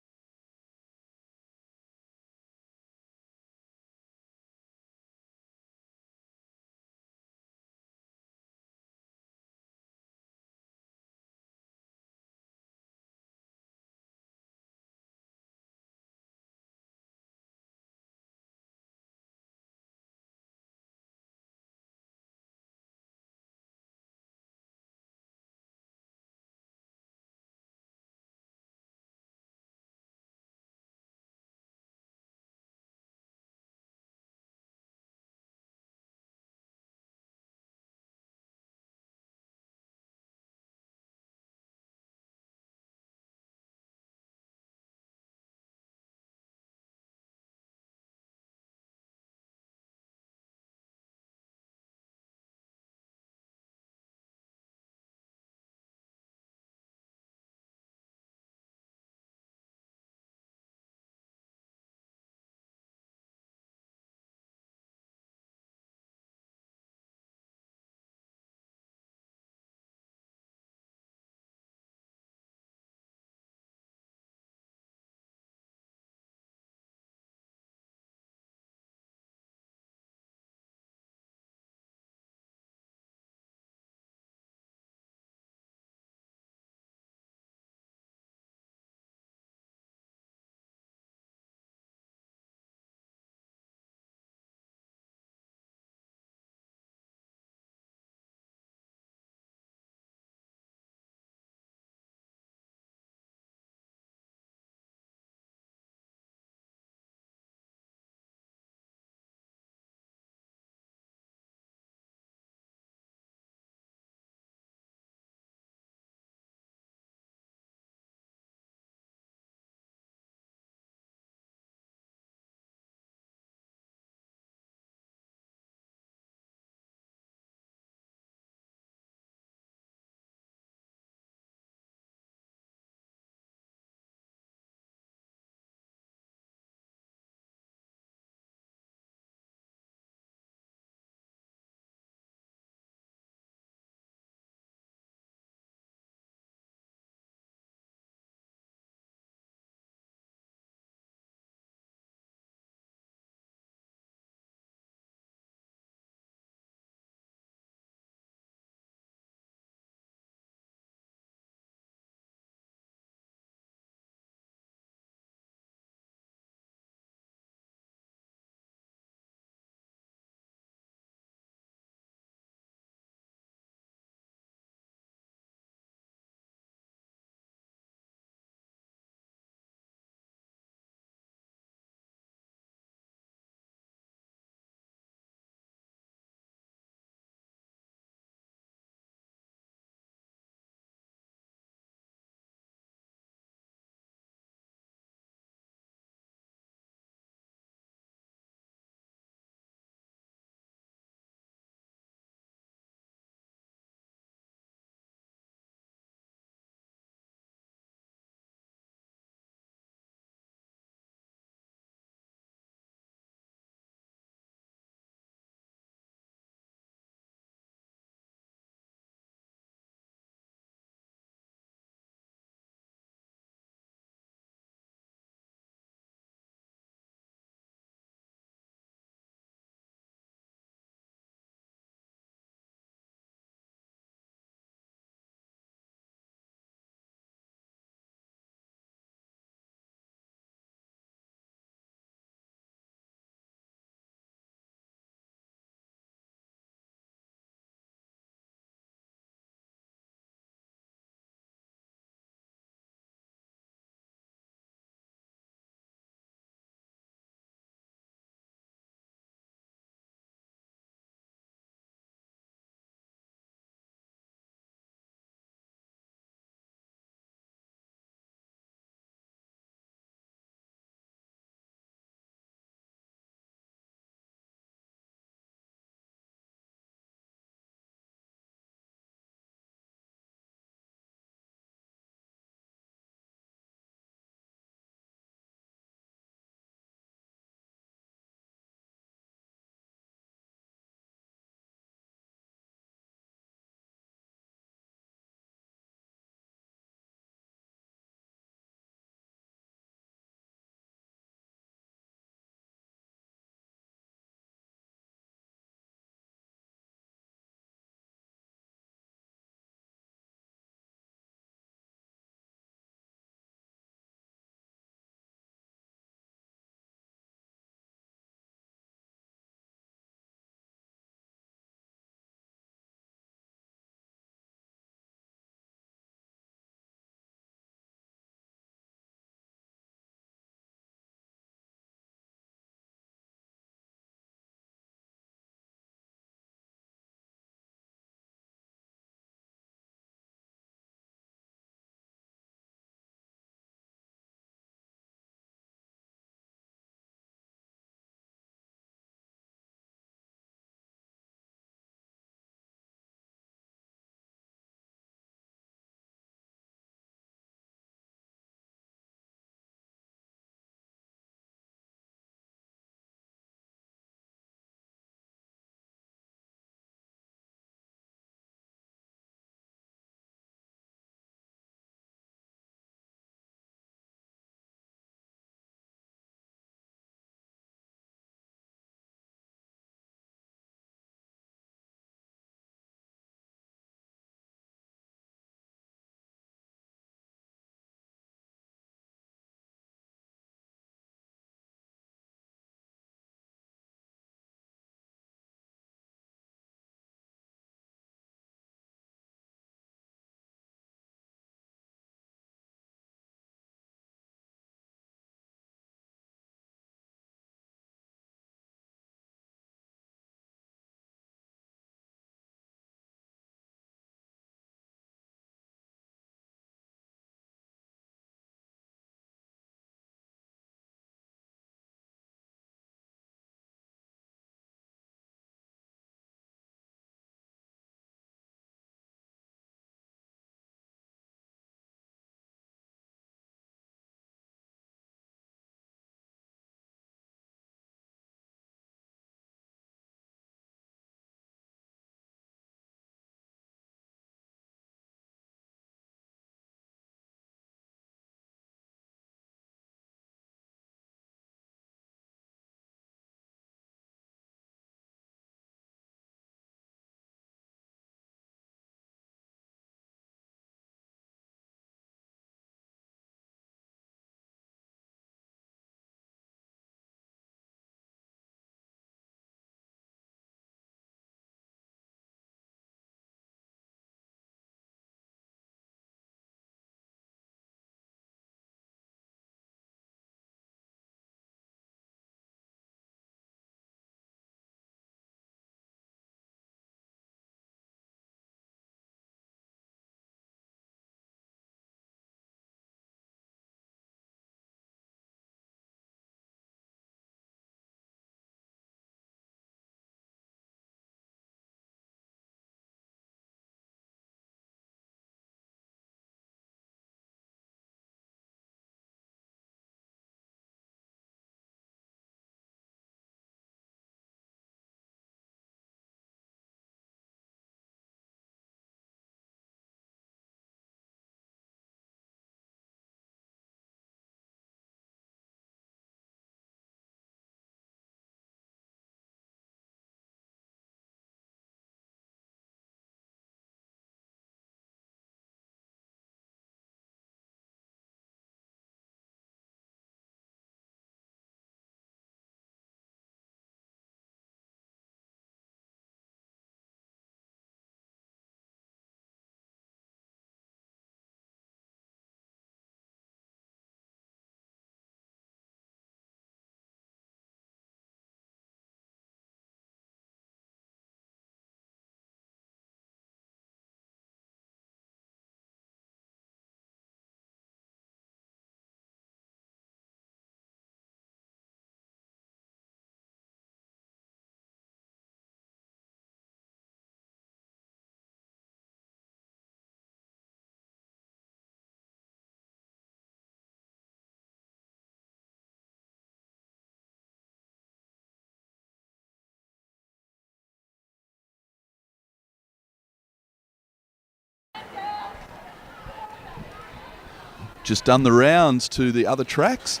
just done the rounds to the other tracks.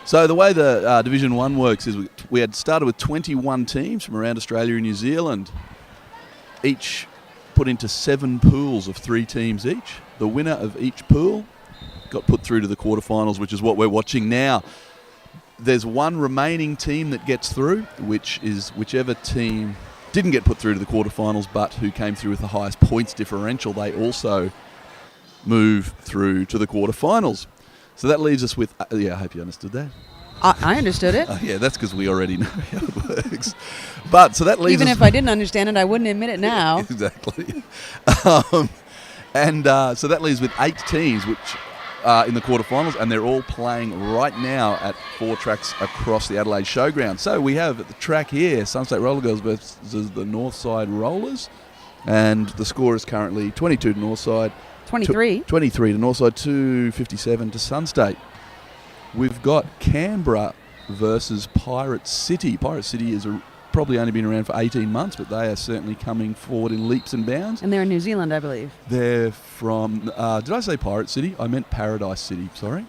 So the way the Division 1 works is we had started with 21 teams from around Australia and New Zealand, each put into 7 pools of 3 teams each. The winner of each pool got put through to the quarterfinals, which is what we're watching now. There's one remaining team that gets through, which is whichever team didn't get put through to the quarterfinals but who came through with the highest points differential. They also move through to the quarterfinals. So that leaves us with... I hope you understood that. I understood it. Yeah, that's because we already know how it works. But so that leaves Even us... if I didn't understand it, I wouldn't admit it now. Exactly. So that leaves with 8 teams which are in the quarterfinals, and they're all playing right now at 4 tracks across the Adelaide Showground. So we have at the track here, Sunstate Roller Girls versus the Northside Rollers, and the score is currently 22 to Northside. 23. 23 to Northside, 257 to Sunstate. We've got Canberra versus Pirate City. Pirate City has probably only been around for 18 months, but they are certainly coming forward in leaps and bounds. And they're in New Zealand, I believe. They're from... did I say Pirate City? I meant Paradise City, sorry.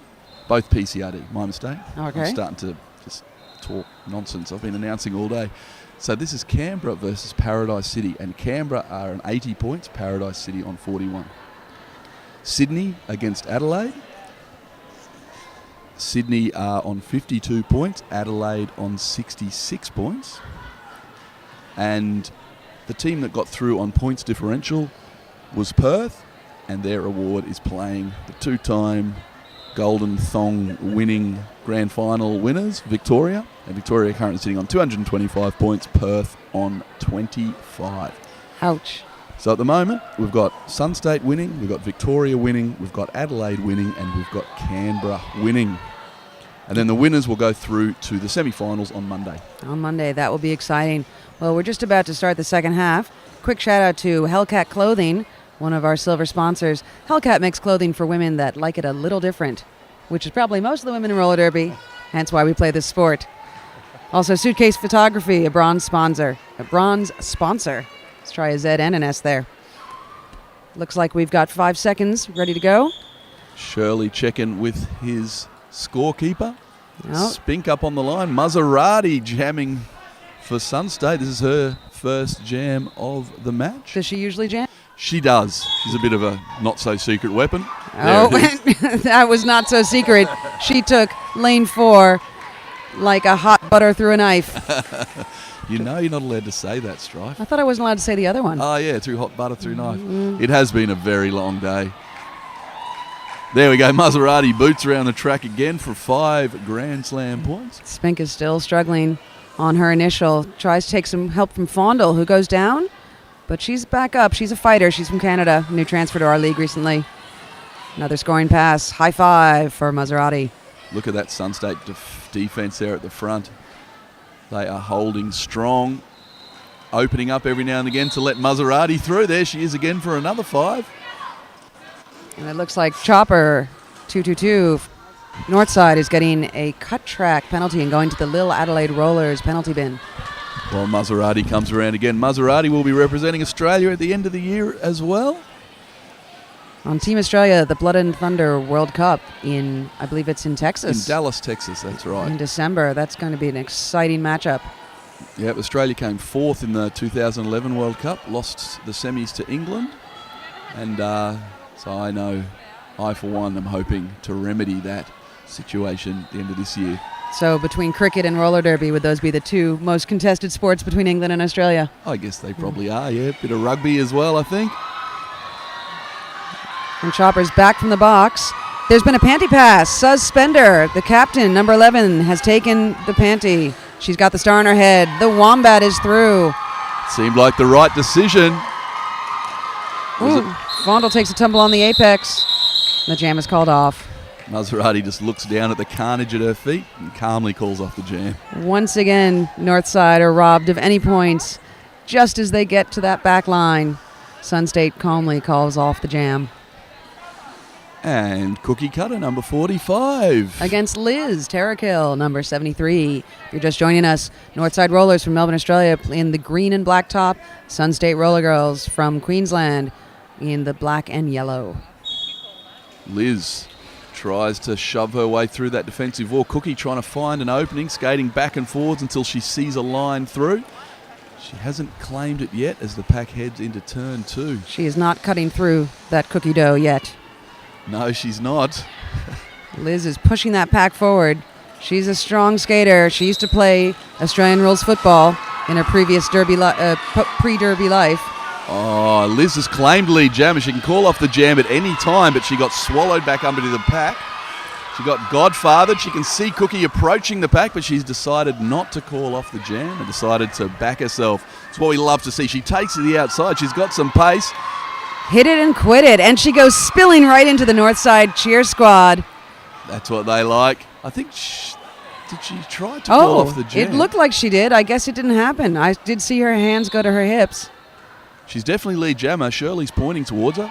Both PCRD, my mistake. Okay. I'm starting to just talk nonsense. I've been announcing all day. So this is Canberra versus Paradise City, and Canberra are on 80 points, Paradise City on 41. Sydney against Adelaide. Sydney are on 52 points, Adelaide on 66 points. And the team that got through on points differential was Perth, and their award is playing the 2-time Golden Thong winning grand final winners, Victoria. And Victoria are currently sitting on 225 points, Perth on 25. Ouch. So at the moment, we've got Sunstate winning, we've got Victoria winning, we've got Adelaide winning, and we've got Canberra winning. And then the winners will go through to the semi-finals on Monday. On Monday, that will be exciting. Well, we're just about to start the second half. Quick shout out to Hellcat Clothing, one of our silver sponsors. Hellcat makes clothing for women that like it a little different, which is probably most of the women in roller derby, hence why we play this sport. Also, Suitcase Photography, a bronze sponsor. Let's try a Z and an S there. Looks like we've got 5 seconds ready to go. Shirley checking with his scorekeeper. Oh. Spink up on the line. Maserati jamming for Sunstate. This is her first jam of the match. Does she usually jam? She does. She's a bit of a not-so-secret weapon. Oh, that was not so secret. She took lane 4 like a hot butter through a knife. You know you're not allowed to say that, Strife. I thought I wasn't allowed to say the other one. Oh, yeah, through hot butter through knife. It has been a very long day. There we go. Maserati boots around the track again for 5 Grand Slam points. Spink is still struggling on her initial. Tries to take some help from Fondle, who goes down. But she's back up. She's a fighter. She's from Canada. New transfer to our league recently. Another scoring pass. High 5 for Maserati. Look at that Sunstate defense there at the front. They are holding strong. Opening up every now and again to let Maserati through. There she is again for another 5. And it looks like Chopper, 222, Northside is getting a cut track penalty and going to the Lil Adelaide Rollers penalty bin. Well, Maserati comes around again. Maserati will be representing Australia at the end of the year as well. On Team Australia, the Blood and Thunder World Cup in, I believe it's in Texas. In Dallas, Texas, that's right. In December. That's going to be an exciting matchup. Yep, Australia came 4th in the 2011 World Cup, lost the semis to England. And so I know, I for one am hoping to remedy that situation at the end of this year. So between cricket and roller derby, would those be the 2 most contested sports between England and Australia? I guess they probably are, yeah. Bit of rugby as well, I think. And Chopper's back from the box. There's been a panty pass. Suspender, the captain, number 11, has taken the panty. She's got the star on her head. The Wombat is through. Seemed like the right decision. Fondle takes a tumble on the apex. The jam is called off. Maserati just looks down at the carnage at her feet and calmly calls off the jam. Once again, Northside are robbed of any points just as they get to that back line. Sunstate calmly calls off the jam. And Cookie Cutter, number 45. Against Liz Terrakill, number 73. If you're just joining us, Northside Rollers from Melbourne, Australia in the green and black top. Sunstate Roller Girls from Queensland in the black and yellow. Liz tries to shove her way through that defensive wall. Cookie trying to find an opening, skating back and forwards until she sees a line through. She hasn't claimed it yet as the pack heads into turn 2. She is not cutting through that cookie dough yet. No, she's not. Liz is pushing that pack forward. She's a strong skater. She used to play Australian rules football in her previous pre-derby life. Oh, Liz has claimed lead jam, and she can call off the jam at any time, but she got swallowed back under the pack. She got godfathered. She can see Cookie approaching the pack, but she's decided not to call off the jam and decided to back herself. It's what we love to see. She takes to the outside. She's got some pace. Hit it and quit it, and she goes spilling right into the Northside cheer squad. That's what they like. I think, did she try to call off the jam? It looked like she did. I guess it didn't happen. I did see her hands go to her hips. She's definitely lead jammer. Shirley's pointing towards her.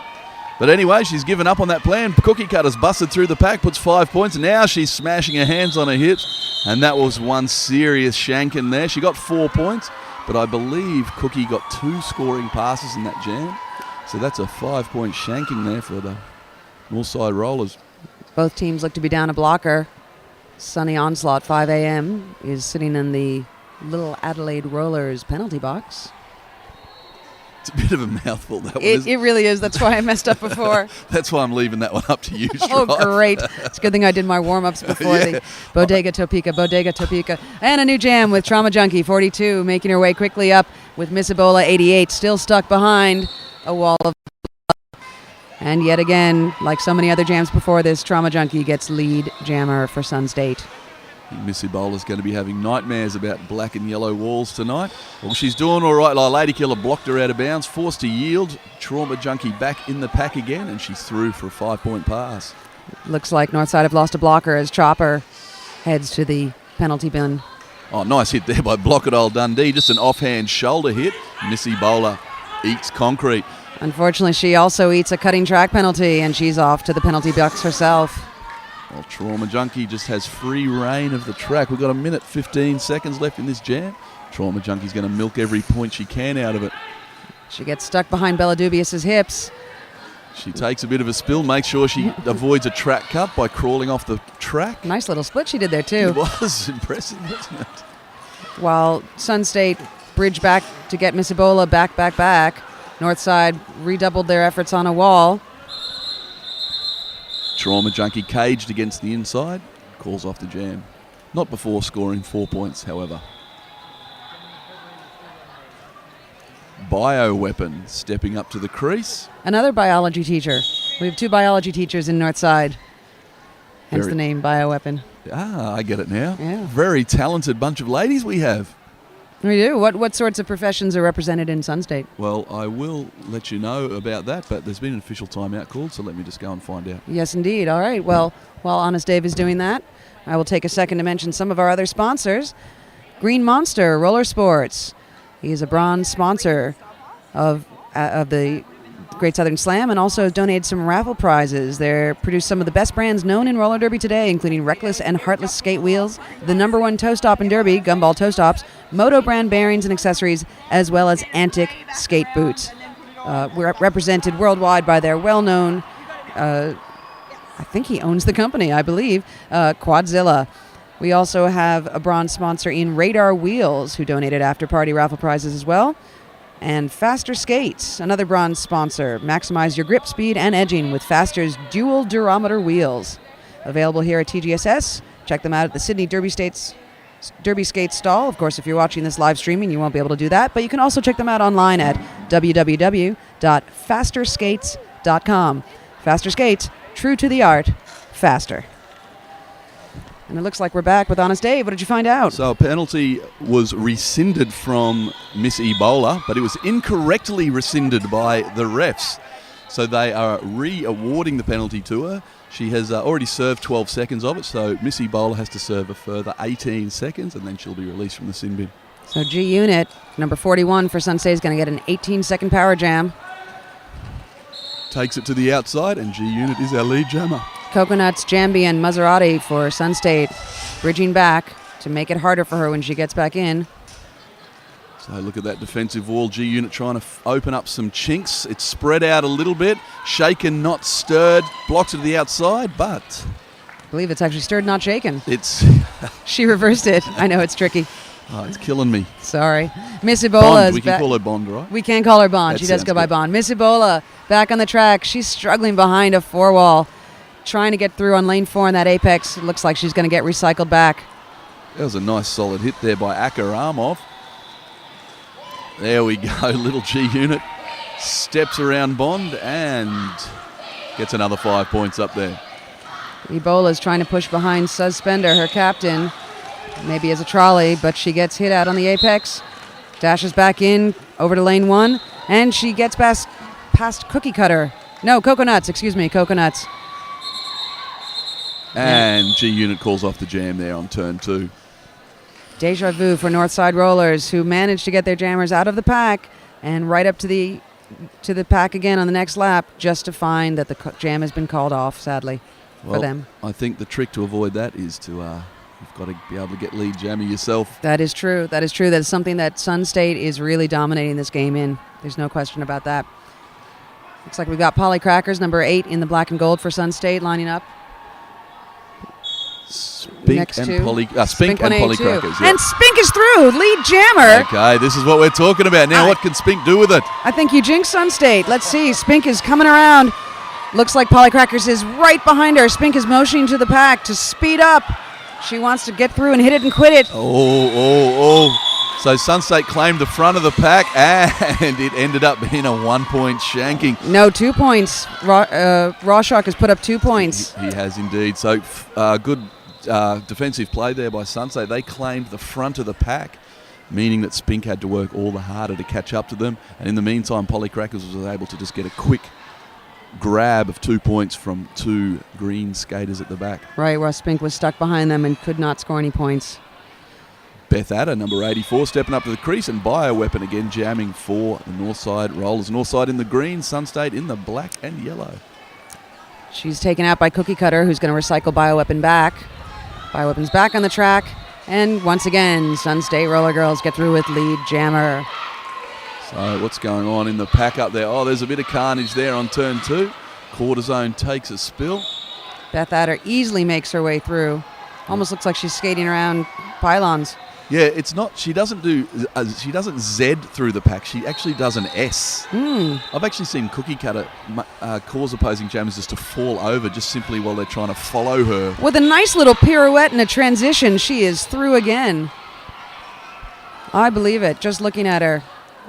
But anyway, she's given up on that plan. Cookie Cutter's busted through the pack, puts 5 points. Now she's smashing her hands on her hips. And that was one serious shank in there. She got 4 points, but I believe Cookie got 2 scoring passes in that jam. So that's a 5-point shanking there for the Northside Rollers. Both teams look to be down a blocker. Sunny Onslaught, 5 a.m., is sitting in the Little Adelaide Rollers penalty box. It's a bit of a mouthful, that one, It really is. That's why I messed up before. That's why I'm leaving that one up to you, Oh, great. It's a good thing I did my warm-ups before the Bodega Topeka. And a new jam with Trauma Junkie, 42, making her way quickly up with Miss Ebola, 88, still stuck behind a wall of... And yet again, like so many other jams before this, Trauma Junkie gets lead jammer for Sun State. Miss Ebola's going to be having nightmares about black and yellow walls tonight. Well, she's doing all right. Lady Killer blocked her out of bounds, forced to yield. Trauma Junkie back in the pack again, and she's through for a 5-point pass. Looks like Northside have lost a blocker as Chopper heads to the penalty bin. Oh, nice hit there by Blockadole Dundee. Just an offhand shoulder hit. Miss Ebola eats concrete. Unfortunately, she also eats a cutting track penalty, and she's off to the penalty box herself. Well, Trauma Junkie just has free reign of the track. We've got a minute 15 seconds left in this jam. Trauma Junkie's going to milk every point she can out of it. She gets stuck behind Bella Dubious's hips. She takes a bit of a spill, makes sure she avoids a track cut by crawling off the track. Nice little split she did there, too. It was impressive, wasn't it? While Sun State bridged back to get Miss Ebola back. Northside redoubled their efforts on a wall. Trauma Junkie caged against the inside, calls off the jam. Not before scoring 4 points, however. Bioweapon stepping up to the crease. Another biology teacher. We have 2 biology teachers in Northside. Hence the name Bioweapon. Ah, I get it now. Yeah. Very talented bunch of ladies we have. We do. What sorts of professions are represented in Sun State? Well, I will let you know about that, but there's been an official timeout called, so let me just go and find out. Yes, indeed. All right. Well, while Honest Dave is doing that, I will take a second to mention some of our other sponsors. Green Monster Roller Sports. He is a bronze sponsor of the Great Southern Slam and also donated some raffle prizes. They produce some of the best brands known in roller derby today, including Reckless and Heartless skate wheels, the #1 toe stop in derby, Gumball toe stops, Moto brand bearings and accessories, as well as Antic skate boots. We're represented worldwide by their well-known, I think he owns the company, I believe, Quadzilla. We also have a bronze sponsor in Radar Wheels, who donated after-party raffle prizes as well. And Faster Skates, another bronze sponsor. Maximize your grip, speed, and edging with Faster's dual durometer wheels. Available here at TGSS. Check them out at the Sydney Derby Skates stall. Of course, if you're watching this live streaming, you won't be able to do that. But you can also check them out online at www.fasterskates.com. Faster Skates, true to the art, faster. And it looks like we're back with Honest Dave. What did you find out? So a penalty was rescinded from Miss Ebola, but it was incorrectly rescinded by the refs. So they are re-awarding the penalty to her. She has already served 12 seconds of it, so Miss Ebola has to serve a further 18 seconds, and then she'll be released from the sin bin. So G Unit, number 41 for Sun State, is going to get an 18-second power jam. Takes it to the outside, and G Unit is our lead jammer. Coconuts, Jambi, and Maserati for Sun State, bridging back to make it harder for her when she gets back in. So look at that defensive wall. G Unit trying to open up some chinks. It's spread out a little bit. Shaken, not stirred. Blocks it to the outside, but believe it's actually stirred, not shaken. It's She reversed it. I know it's tricky. it's killing me. Sorry. Miss Ebola Bond. is We can back. call her Bond, right? We can call her Bond. That She does sounds go by good. Bond. Miss Ebola back on the track. She's struggling behind a four wall, trying to get through on lane 4 in that apex. It looks like she's going to get recycled back. That was a nice solid hit there by Akaramov. There we go. Little G unit steps around Bond and gets another 5 points up there. Ebola's trying to push behind Suspender, her captain, maybe as a trolley, but she gets hit out on the apex. Dashes back in over to lane 1, and she gets past Cookie Cutter. No, Coconuts, excuse me, Coconuts. And G unit calls off the jam there on turn 2. Deja vu for Northside Rollers, who managed to get their jammers out of the pack and right up to the pack again on the next lap, just to find that the jam has been called off, sadly, for them. I think the trick to avoid that is to you've got to be able to get lead jammer yourself. That is true. That is true. That is something that Sun State is really dominating this game in. There's no question about that. Looks like we've got Polly Crackers, number 8 in the black and gold for Sun State, lining up. Spink and Polly Crackers. Yeah. And Spink is through, lead jammer. Okay, this is what we're talking about. Now, what can Spink do with it? I think you jinxed Sun State. Let's see. Spink is coming around. Looks like Polly Crackers is right behind her. Spink is motioning to the pack to speed up. She wants to get through and hit it and quit it. So Sun State claimed the front of the pack, and it ended up being a 1-point shanking. No, 2 points. Rawshock has put up 2 points. He has indeed. So good defensive play there by Sun State. They claimed the front of the pack, meaning that Spink had to work all the harder to catch up to them. And in the meantime, Polly Crackers was able to just get a quick grab of 2 points from 2 green skaters at the back. Right, where Spink was stuck behind them and could not score any points. Beth Adder, number 84, stepping up to the crease, and Bioweapon again jamming for the Northside Rollers. Northside in the green, Sun State in the black and yellow. She's taken out by Cookie Cutter, who's going to recycle Bioweapon back. Bioweapon's back on the track, and once again, Sun State Roller Girls get through with lead jammer. So what's going on in the pack up there? Oh, there's a bit of carnage there on turn 2. Cortisone takes a spill. Beth Adder easily makes her way through. Almost looks like she's skating around pylons. Yeah, it's not. She doesn't Z through the pack. She actually does an S. I've actually seen Cookie Cutter cause opposing jammers just to fall over just simply while they're trying to follow her. With a nice little pirouette and a transition, she is through again. I believe it. Just looking at her,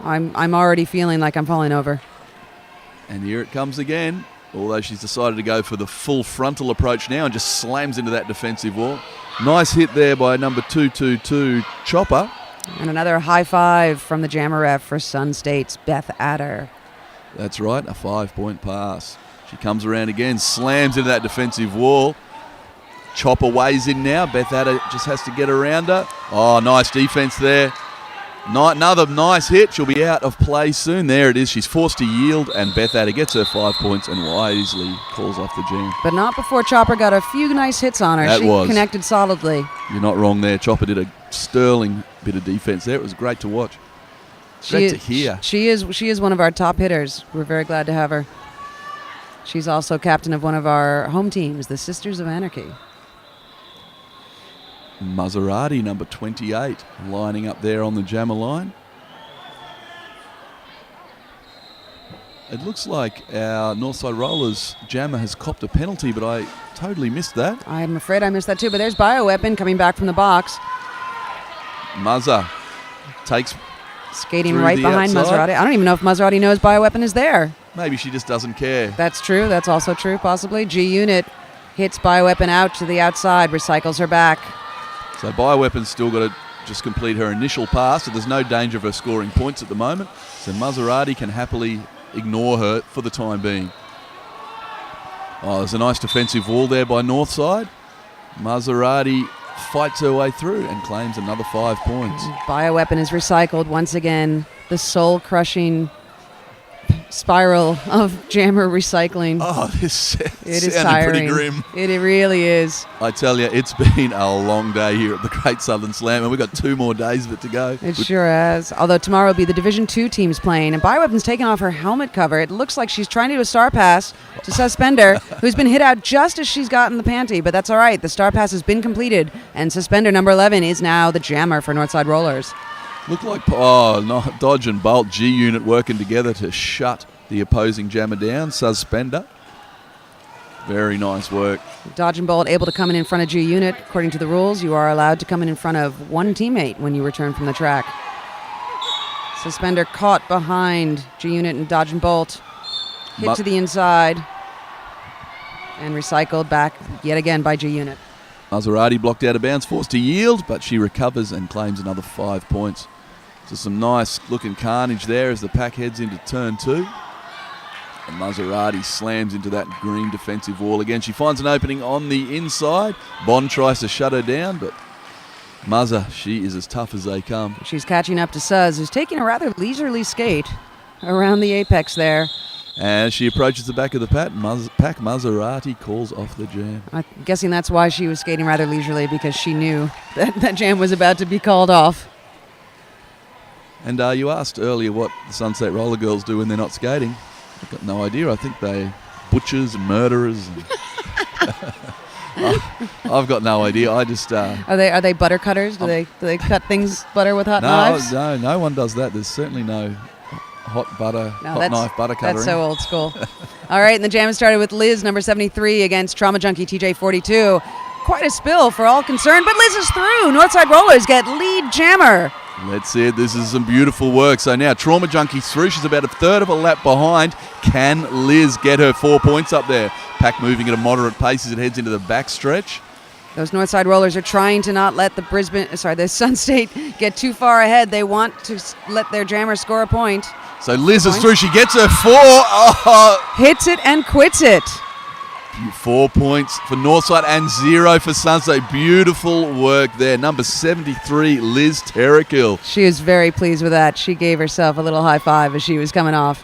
I'm already feeling like I'm falling over. And here it comes again. Although she's decided to go for the full frontal approach now and just slams into that defensive wall. Nice hit there by number 222, Chopper. And another high five from the jammer ref for Sun State's Beth Adder. That's right, a 5-point pass. She comes around again, slams into that defensive wall. Chopper weighs in now. Beth Adder just has to get around her. Oh, nice defense there. Another nice hit. She'll be out of play soon. There it is. She's forced to yield, and Beth Adder gets her 5 points and wisely calls off the jam. But not before Chopper got a few nice hits on her. She connected solidly. You're not wrong there. Chopper did a sterling bit of defense there. It was great to watch. Great to hear. She is one of our top hitters. We're very glad to have her. She's also captain of one of our home teams, the Sisters of Anarchy. Maserati, number 28, lining up there on the jammer line. It looks like our Northside Rollers jammer has copped a penalty, but I totally missed that. I'm afraid I missed that too, but there's Bioweapon coming back from the box. Muzza takes skating right behind outside. Maserati. I don't even know if Maserati knows Bioweapon is there. Maybe she just doesn't care. That's true. That's also true, possibly. G-Unit hits Bioweapon out to the outside, recycles her back. So Bioweapon's still got to just complete her initial pass, so there's no danger of her scoring points at the moment. So Maserati can happily ignore her for the time being. Oh, there's a nice defensive wall there by Northside. Maserati fights her way through and claims another 5 points. Bioweapon is recycled once again. The soul-crushing spiral of jammer recycling. Oh, this It is sounded tiring. pretty grim. It really is. I tell you, it's been a long day here at the Great Southern Slam, and we've got 2 more days of it to go. It sure has. Although tomorrow will be the Division 2 teams playing, and Bioweapon's taking off her helmet cover. It looks like she's trying to do a star pass to Suspender, who's been hit out just as she's gotten the panty, but that's all right. The star pass has been completed, and Suspender number 11 is now the jammer for Northside Rollers. Look like, Dodge and Bolt G unit working together to shut the opposing jammer down. Suspender. Very nice work. Dodge and Bolt able to come in front of G unit. According to the rules, you are allowed to come in front of one teammate when you return from the track. Suspender caught behind G unit and Dodge and Bolt. Hit to the inside. And recycled back yet again by G unit. Maserati blocked out of bounds, forced to yield, but she recovers and claims another 5 points. So some nice looking carnage there as the pack heads into turn 2. And Maserati slams into that green defensive wall again. She finds an opening on the inside. Bond tries to shut her down, but Mazza, she is as tough as they come. She's catching up to Suz, who's taking a rather leisurely skate around the apex there. As she approaches the back of the pack, Maserati calls off the jam. I'm guessing that's why she was skating rather leisurely, because she knew that jam was about to be called off. And you asked earlier what the Sunset Roller Girls do when they're not skating. I've got no idea. I think they're butchers and murderers. And I've got no idea. I just are they butter cutters? Do they cut things butter with hot knives? No one does that. There's certainly no hot knife butter cutter. That's so old school. All right, and the jam started with Liz, number 73, against Trauma Junkie TJ42. Quite a spill for all concerned, but Liz is through. Northside Rollers get lead jammer. Let's see it. This is some beautiful work. So now Trauma Junkie's through. She's about a third of a lap behind. Can Liz get her 4 points up there? Pack moving at a moderate pace as it heads into the backstretch. Those Northside Rollers are trying to not let the Sun State get too far ahead. They want to let their jammer score a point. So Liz is through. She gets her 4. Oh. Hits it and quits it. 4 points for Northside and 0 for Sunset. Beautiful work there. Number 73, Liz Terrakill. She was very pleased with that. She gave herself a little high five as she was coming off.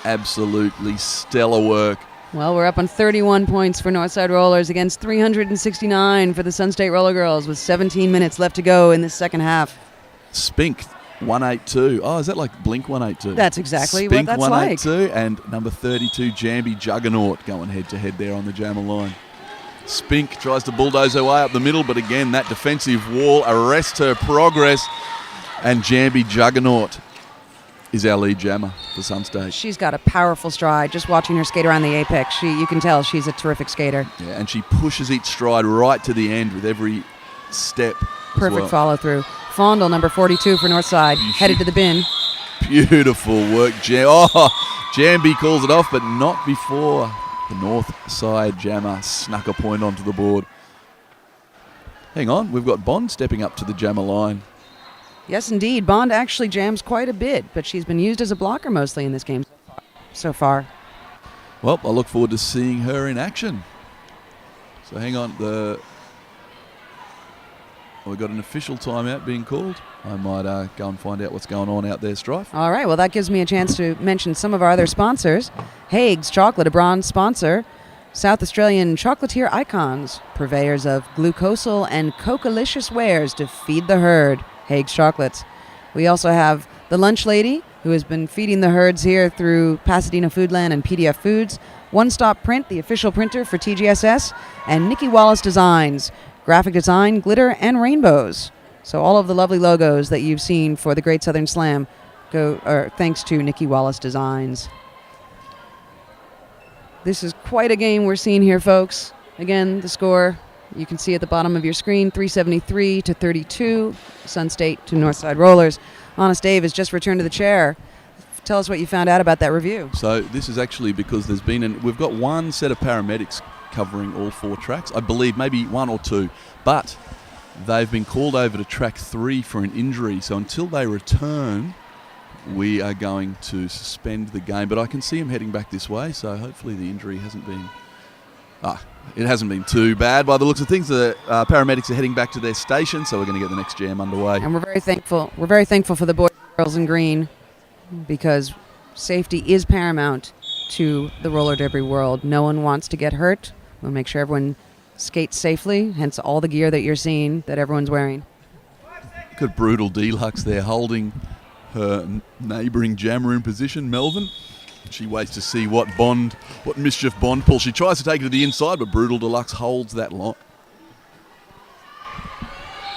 Absolutely stellar work. Well, we're up on 31 points for Northside Rollers against 369 for the Sun State Roller Girls with 17 minutes left to go in the second half. Spink 182. Oh, is that like Blink 182? That's exactly Spink what that's 182 like. And number 32, Jambi Juggernaut, going head-to-head there on the jammer line. Spink tries to bulldoze her way up the middle, but again, that defensive wall arrests her progress. And Jambi Juggernaut is our lead jammer for Sun State. She's got a powerful stride. Just watching her skate around the apex, you can tell she's a terrific skater. Yeah, and she pushes each stride right to the end with every step. Perfect follow-through. Fondle, number 42 for Northside, headed to the bin. Beautiful work, Jambi calls it off, but not before the Northside jammer snuck a point onto the board. Hang on, we've got Bond stepping up to the jammer line. Yes, indeed. Bond actually jams quite a bit, but she's been used as a blocker mostly in this game so far. Well, I look forward to seeing her in action. So hang on, we've got an official timeout being called. I might go and find out what's going on out there, Strife. All right, well, that gives me a chance to mention some of our other sponsors. Haig's Chocolate, a bronze sponsor. South Australian chocolatier icons, purveyors of glucosal and coca-licious wares to feed the herd. Haig's Chocolates. We also have the Lunch Lady, who has been feeding the herds here through Pasadena Foodland and PDF Foods. One Stop Print, the official printer for TGSS. And Nikki Wallace Designs, graphic design, glitter, and rainbows. So all of the lovely logos that you've seen for the Great Southern Slam go thanks to Nikki Wallace Designs. This is quite a game we're seeing here, folks. Again, the score you can see at the bottom of your screen, 373 to 32, Sun State to Northside Rollers. Honest Dave has just returned to the chair. Tell us what you found out about that review. So this is actually because we've got one set of paramedics covering all 4 tracks. I believe maybe 1 or 2, but they've been called over to track 3 for an injury. So until they return, we are going to suspend the game. But I can see them heading back this way, so hopefully the injury hasn't been too bad by the looks of things. The paramedics are heading back to their station, so we're going to get the next jam underway. And we're very thankful. We're very thankful for the boys and girls in green, because Safety is paramount to the roller derby world. No one wants to get hurt. We'll make sure everyone skates safely, hence all the gear that you're seeing that everyone's wearing. Good Brutal Deluxe there holding her neighbouring jammer in position, Melvin. She waits to see what mischief Bond pulls. She tries to take it to the inside, but Brutal Deluxe holds that line.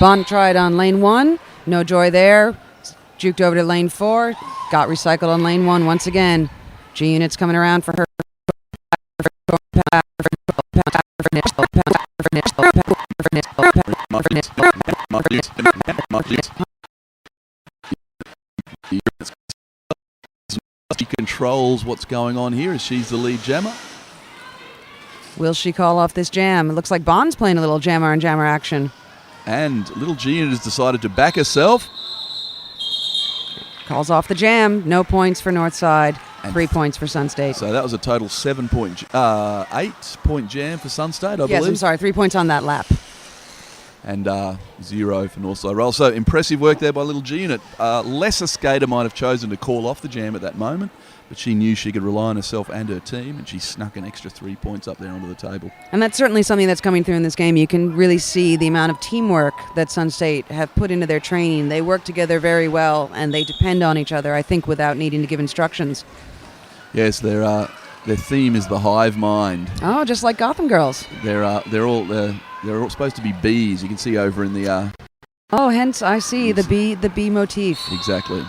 Bond tried on lane 1. No joy there. Juked over to lane 4. Got recycled on lane 1 once again. G-Unit's coming around for her. She controls what's going on here as she's the lead jammer. Will she call off this jam? It looks like Bond's playing a little jammer on jammer action. And little G-Unit has decided to back herself. Calls off the jam. No points for Northside. 3 points for Sun State. So that was a total 8-point jam for Sun State, I believe. Yes, I'm sorry. 3 points on that lap. And 0 for Northside Roll. So impressive work there by little G-Unit. Lesser skater might have chosen to call off the jam at that moment, but she knew she could rely on herself and her team, and she snuck an extra 3 points up there onto the table. And that's certainly something that's coming through in this game. You can really see the amount of teamwork that Sun State have put into their training. They work together very well, and they depend on each other, I think, without needing to give instructions. Yes, their theme is the hive mind. Oh, just like Gotham Girls. They're all supposed to be bees. You can see over in the. Oh, hence I see the bee motif. Exactly.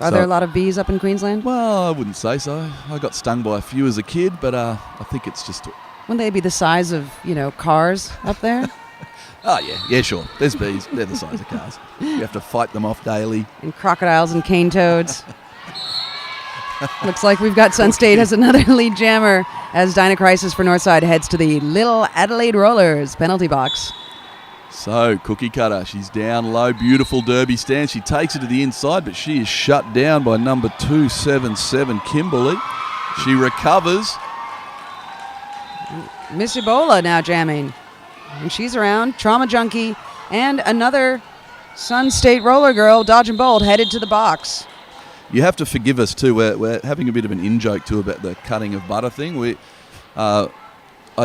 Are there a lot of bees up in Queensland? Well, I wouldn't say so. I got stung by a few as a kid, but I think it's just. Wouldn't they be the size of cars up there? Oh yeah, sure. There's bees. They're the size of cars. You have to fight them off daily. And crocodiles and cane toads. Looks like we've got Sun State as another lead jammer as Dinah Crisis for Northside heads to the Little Adelaide Rollers penalty box. So, Cookie Cutter, she's down low, beautiful derby stance. She takes it to the inside, but she is shut down by number 277, Kimberly. She recovers. Miss Ebola now jamming. And she's around. Trauma Junkie and another Sun State roller girl, Dodge and Bolt, headed to the box. You have to forgive us too. We're having a bit of an in-joke too about the cutting of butter thing. I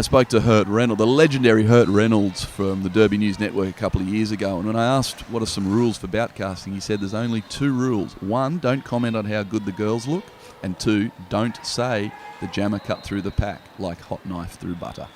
spoke to Hurt Reynolds, the legendary Hurt Reynolds from the Derby News Network a couple of years ago, and when I asked what are some rules for boutcasting, he said there's only 2 rules. 1, don't comment on how good the girls look, and 2, don't say the jammer cut through the pack like hot knife through butter.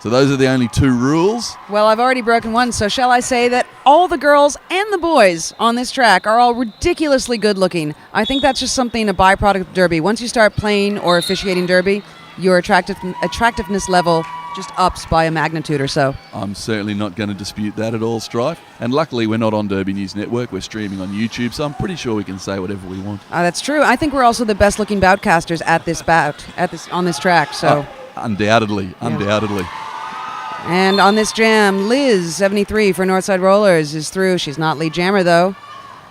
So those are the only 2 rules. Well, I've already broken one, so shall I say that all the girls and the boys on this track are all ridiculously good looking. I think that's just something, a byproduct of Derby. Once you start playing or officiating Derby, your attractiveness level just ups by a magnitude or so. I'm certainly not going to dispute that at all, Strife. And luckily we're not on Derby News Network, we're streaming on YouTube, so I'm pretty sure we can say whatever we want. That's true. I think we're also the best looking boutcasters at this bout, on this track. So undoubtedly. And on this jam, Liz, 73 for Northside Rollers, is through. She's not lead jammer, though.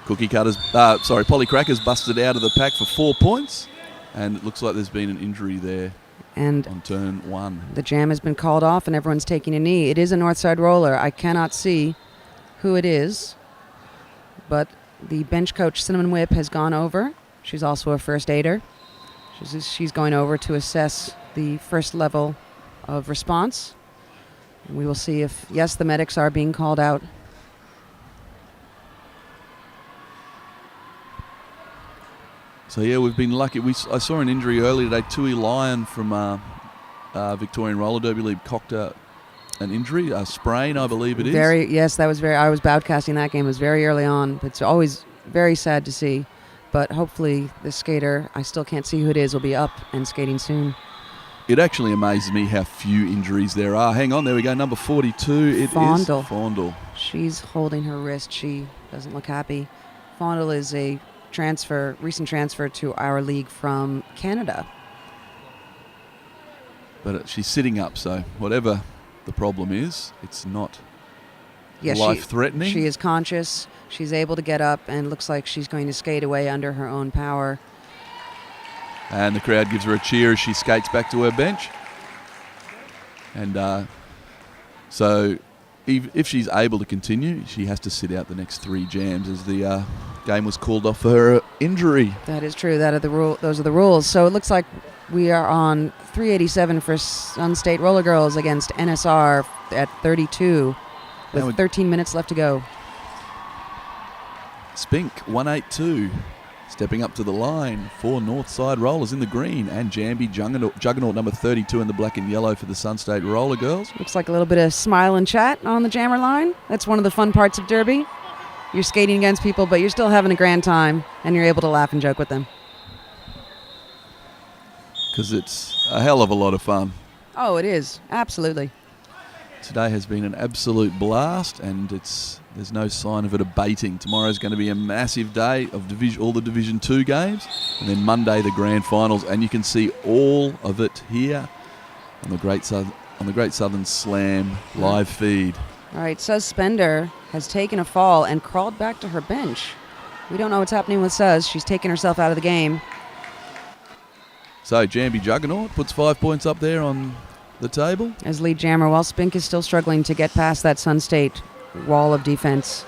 Polly Cracker's busted out of the pack for 4 points. And it looks like there's been an injury there on turn 1. The jam has been called off and everyone's taking a knee. It is a Northside Roller. I cannot see who it is. But the bench coach, Cinnamon Whip, has gone over. She's also a first aider. She's going over to assess the first level of response. We will see if, yes, the medics are being called out. So, yeah, we've been lucky. I saw an injury earlier today. Tui Lyon from Victorian Roller Derby League cocked an injury, a sprain, I believe it is. Yes, that was I was boutcasting that game. It was very early on. It's always very sad to see. But hopefully the skater, I still can't see who it is, will be up and skating soon. It actually amazes me how few injuries there are. Hang on, there we go, number 42. Fondle. Is Fondle. She's holding her wrist. She doesn't look happy. Fondle is a recent transfer to our league from Canada. But she's sitting up, so whatever the problem is, it's not life-threatening. She is conscious. She's able to get up, and looks like she's going to skate away under her own power. And the crowd gives her a cheer as she skates back to her bench. And so if she's able to continue, she has to sit out the next 3 jams as the Game was called off for her injury. That is true. Those are the rules. So it looks like we are on 387 for Sun State Roller Girls against NSR at 32 with 13 minutes left to go. Spink, 182. Stepping up to the line for Northside Rollers in the green, and Jambi Juggernaut number 32 in the black and yellow for the Sun State Roller Girls. Looks like a little bit of smile and chat on the jammer line. That's one of the fun parts of Derby. You're skating against people, but you're still having a grand time, and you're able to laugh and joke with them. Because it's a hell of a lot of fun. Oh, it is. Absolutely. Today has been an absolute blast, and there's no sign of it abating. Tomorrow's going to be a massive day of all the Division 2 games, and then Monday the grand finals, and you can see all of it here on the Great Southern Slam live feed. All right, Suspender has taken a fall and crawled back to her bench. We don't know what's happening with Suz. She's taken herself out of the game. So Jambi Juggernaut puts 5 points up there on the table as lead jammer, while Spink is still struggling to get past that Sun State wall of defense.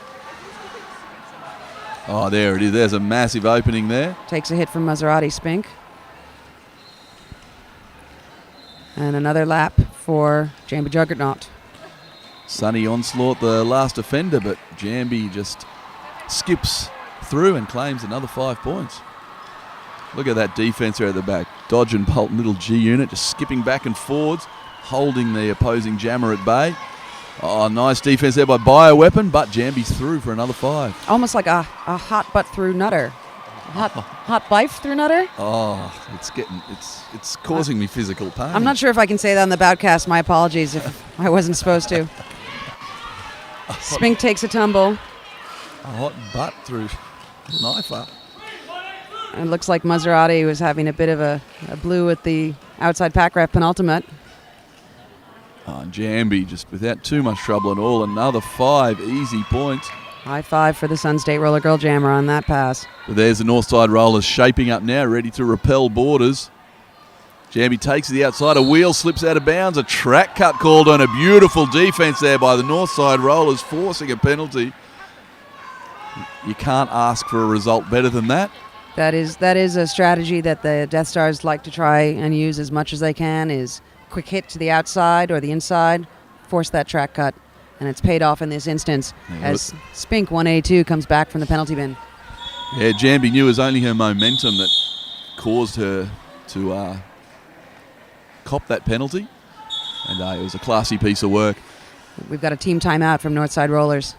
Oh, there it is. There's a massive opening there. Takes a hit from Maserati. Spink. And another lap for Jambi Juggernaut. Sunny Onslaught, the last offender, but Jambi just skips through and claims another 5 points. Look at that defense there at the back. Dodge and Bolt, little G unit, just skipping back and forwards, holding the opposing jammer at bay. Oh, nice defense there by Bioweapon, but Jambi's through for another 5. Almost like a hot butt through Nutter. Hot bife through Nutter? Oh, it's causing me physical pain. I'm not sure if I can say that on the Boutcast. My apologies if I wasn't supposed to. Spink takes a tumble. A hot butt through knife up. It looks like Maserati was having a bit of a blue at the outside pack ref penultimate. Oh, Jambi just without too much trouble at all. Another 5 easy points. High five for the Sun State Roller Girl jammer on that pass. But there's the Northside Rollers shaping up now, ready to repel borders. Jambi takes the outside. A wheel slips out of bounds. A track cut called on. A beautiful defense there by the Northside Rollers, forcing a penalty. You can't ask for a result better than that. That is a strategy that the Death Stars like to try and use as much as they can, is quick hit to the outside or the inside, force that track cut. And it's paid off in this instance as Spink 182 comes back from the penalty bin. Yeah, Jambi knew it was only her momentum that caused her to cop that penalty. And it was a classy piece of work. We've got a team timeout from Northside Rollers.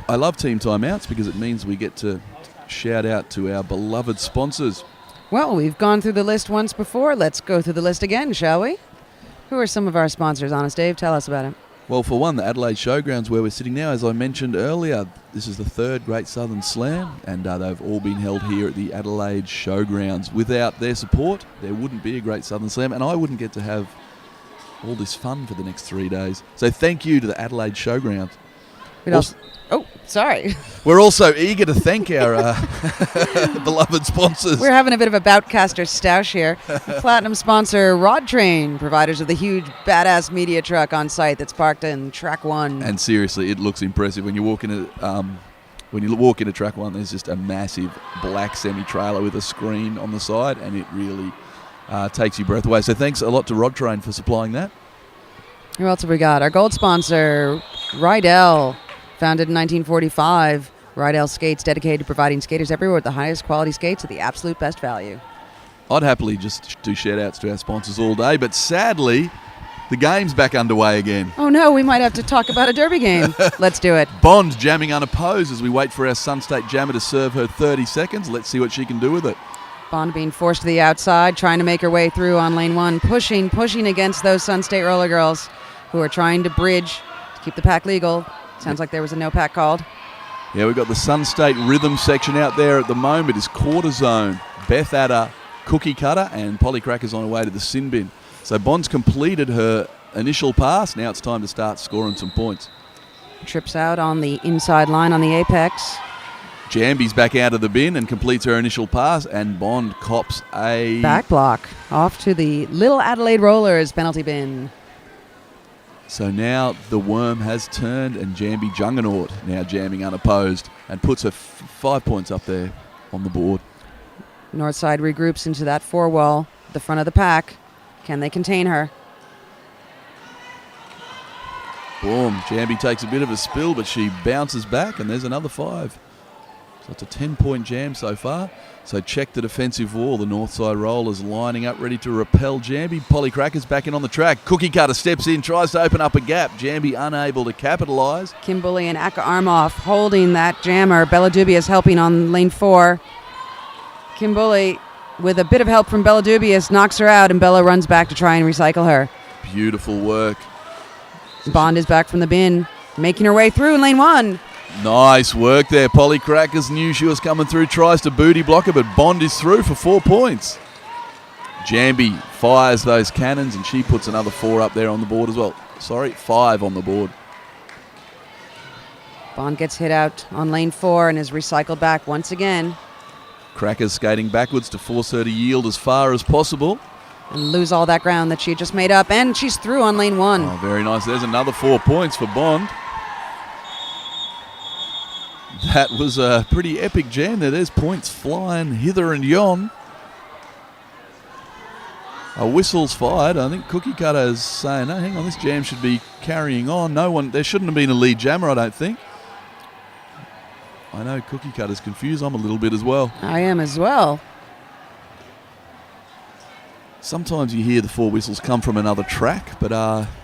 I love team timeouts because it means we get to shout out to our beloved sponsors. Well, we've gone through the list once before. Let's go through the list again, shall we? Who are some of our sponsors, Honest Dave? Tell us about it. Well, for one, the Adelaide Showgrounds where we're sitting now, as I mentioned earlier, this is the 3rd Great Southern Slam, and they've all been held here at the Adelaide Showgrounds. Without their support, there wouldn't be a Great Southern Slam, and I wouldn't get to have all this fun for the next 3 days. So thank you to the Adelaide Showgrounds. Sorry. We're also eager to thank our beloved sponsors. We're having a bit of a Boutcaster stoush here. Platinum sponsor Rod Train, providers of the huge badass media truck on site that's parked in Track 1. And seriously, it looks impressive when you walk into Track 1. There's just a massive black semi-trailer with a screen on the side, and it really takes your breath away. So thanks a lot to Rod Train for supplying that. Who else have we got? Our gold sponsor, Rydell. Founded in 1945, Rydell Skates, dedicated to providing skaters everywhere with the highest quality skates at the absolute best value. I'd happily just do shout-outs to our sponsors all day, but sadly, the game's back underway again. Oh no, we might have to talk about a derby game. Let's do it. Bond jamming unopposed as we wait for our Sun State jammer to serve her 30 seconds. Let's see what she can do with it. Bond being forced to the outside, trying to make her way through on lane 1, pushing against those Sun State Roller Girls who are trying to bridge to keep the pack legal. Sounds like there was a no pack called. Yeah, we've got the Sun State rhythm section out there at the moment. Is Quarter Zone, Beth Adder, Cookie Cutter, and Polly Cracker's on her way to the sin bin. So Bond's completed her initial pass. Now it's time to start scoring some points. Trips out on the inside line on the apex. Jambi's back out of the bin and completes her initial pass, and Bond cops a back block off to the Little Adelaide Rollers penalty bin. So now the worm has turned, and Jambi Juggernaut now jamming unopposed. and puts her 5 points up there on the board. Northside regroups into that 4 wall, the front of the pack. Can they contain her? Boom. Jambi takes a bit of a spill, but she bounces back, and there's another 5. So it's a 10-point jam so far. So check the defensive wall. The Northside Rollers lining up, ready to repel Jambi. Polly Cracker's back in on the track. Cookie Cutter steps in, tries to open up a gap. Jambi unable to capitalise. Kimberly and Aka Armoff holding that jammer. Bella Dubious helping on lane 4. Kimberly, with a bit of help from Bella Dubious, knocks her out, and Bella runs back to try and recycle her. Beautiful work. Bond is back from the bin, making her way through in lane 1. Nice work there. Polly Crackers knew she was coming through, tries to booty block her, but Bond is through for 4 points. Jambi fires those cannons, and she puts another 4 up there on the board as well. Sorry, 5 on the board. Bond gets hit out on lane 4 and is recycled back once again. Crackers skating backwards to force her to yield as far as possible. And lose all that ground that she had just made up, and she's through on lane 1. Oh, very nice. There's another 4 points for Bond. That was a pretty epic jam there. There's points flying hither and yon. A whistle's fired. I think Cookie Cutter is saying, no, hang on, this jam should be carrying on. There shouldn't have been a lead jammer, I don't think. I know Cookie Cutter's confused. I'm a little bit as well. I am as well. Sometimes you hear the 4 whistles come from another track, but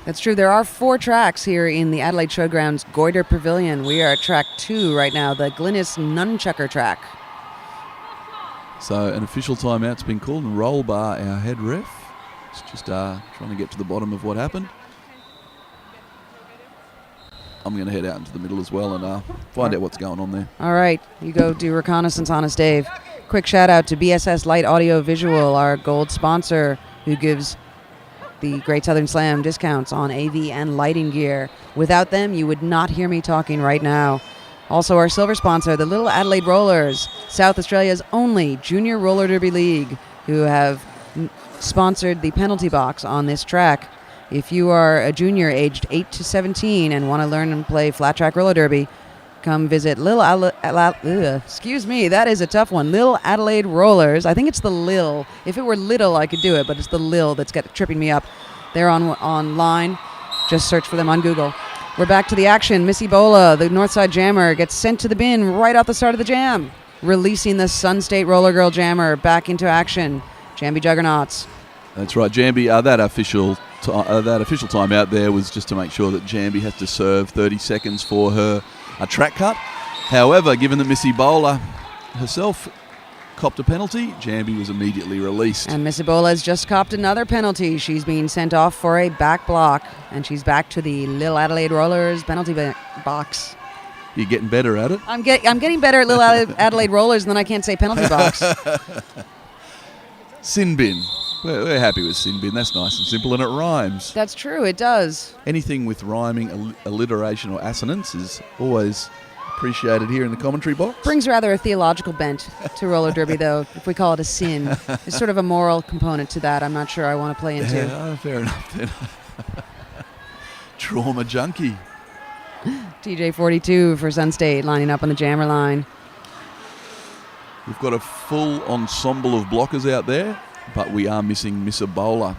That's true. There are 4 tracks here in the Adelaide Showgrounds Goiter Pavilion. We are at track 2 right now, the Glynis Nunchucker track. So an official timeout's been called, and Roll Bar, our head ref, is just trying to get to the bottom of what happened. I'm going to head out into the middle as well and find out what's going on there. All right, you go do reconnaissance on us, Dave. Quick shout out to BSS Light Audio Visual, our gold sponsor, who gives the Great Southern Slam discounts on AV and lighting gear. Without them, you would not hear me talking right now. Also, our silver sponsor, the Little Adelaide Rollers, South Australia's only junior roller derby league, who have sponsored the penalty box on this track. If you are a junior aged 8 to 17 and want to learn and play flat track roller derby, come visit excuse me, that is a tough one. Lil Adelaide Rollers. I think it's the Lil. If it were Little, I could do it, but it's the Lil that's tripping me up. They're online. Just search for them on Google. We're back to the action. Missy Bola, the Northside Jammer, gets sent to the bin right off the start of the jam, releasing the Sun State Roller Girl Jammer back into action. Jambi Juggernauts. That's right, Jambi. That official timeout there was just to make sure that Jambi has to serve 30 seconds for her track cut. However, given that Missy Bola herself copped a penalty, Jambi was immediately released. And Missy Bola has just copped another penalty. She's being sent off for a back block, and she's back to the Little Adelaide Rollers penalty box. You're getting better at it? I'm getting better at Little Adelaide Rollers, and then I can't say penalty box. Sin bin. We're happy with sin bin. That's nice and simple, and it rhymes. That's true, it does. Anything with rhyming, alliteration, or assonance is always appreciated here in the commentary box. Brings rather a theological bent to roller derby, though, if we call it a sin. There's sort of a moral component to that I'm not sure I want to play into. Yeah, fair enough then. Trauma junkie. TJ42 for Sun State, lining up on the jammer line. We've got a full ensemble of blockers out there, but we are missing Miss Ebola.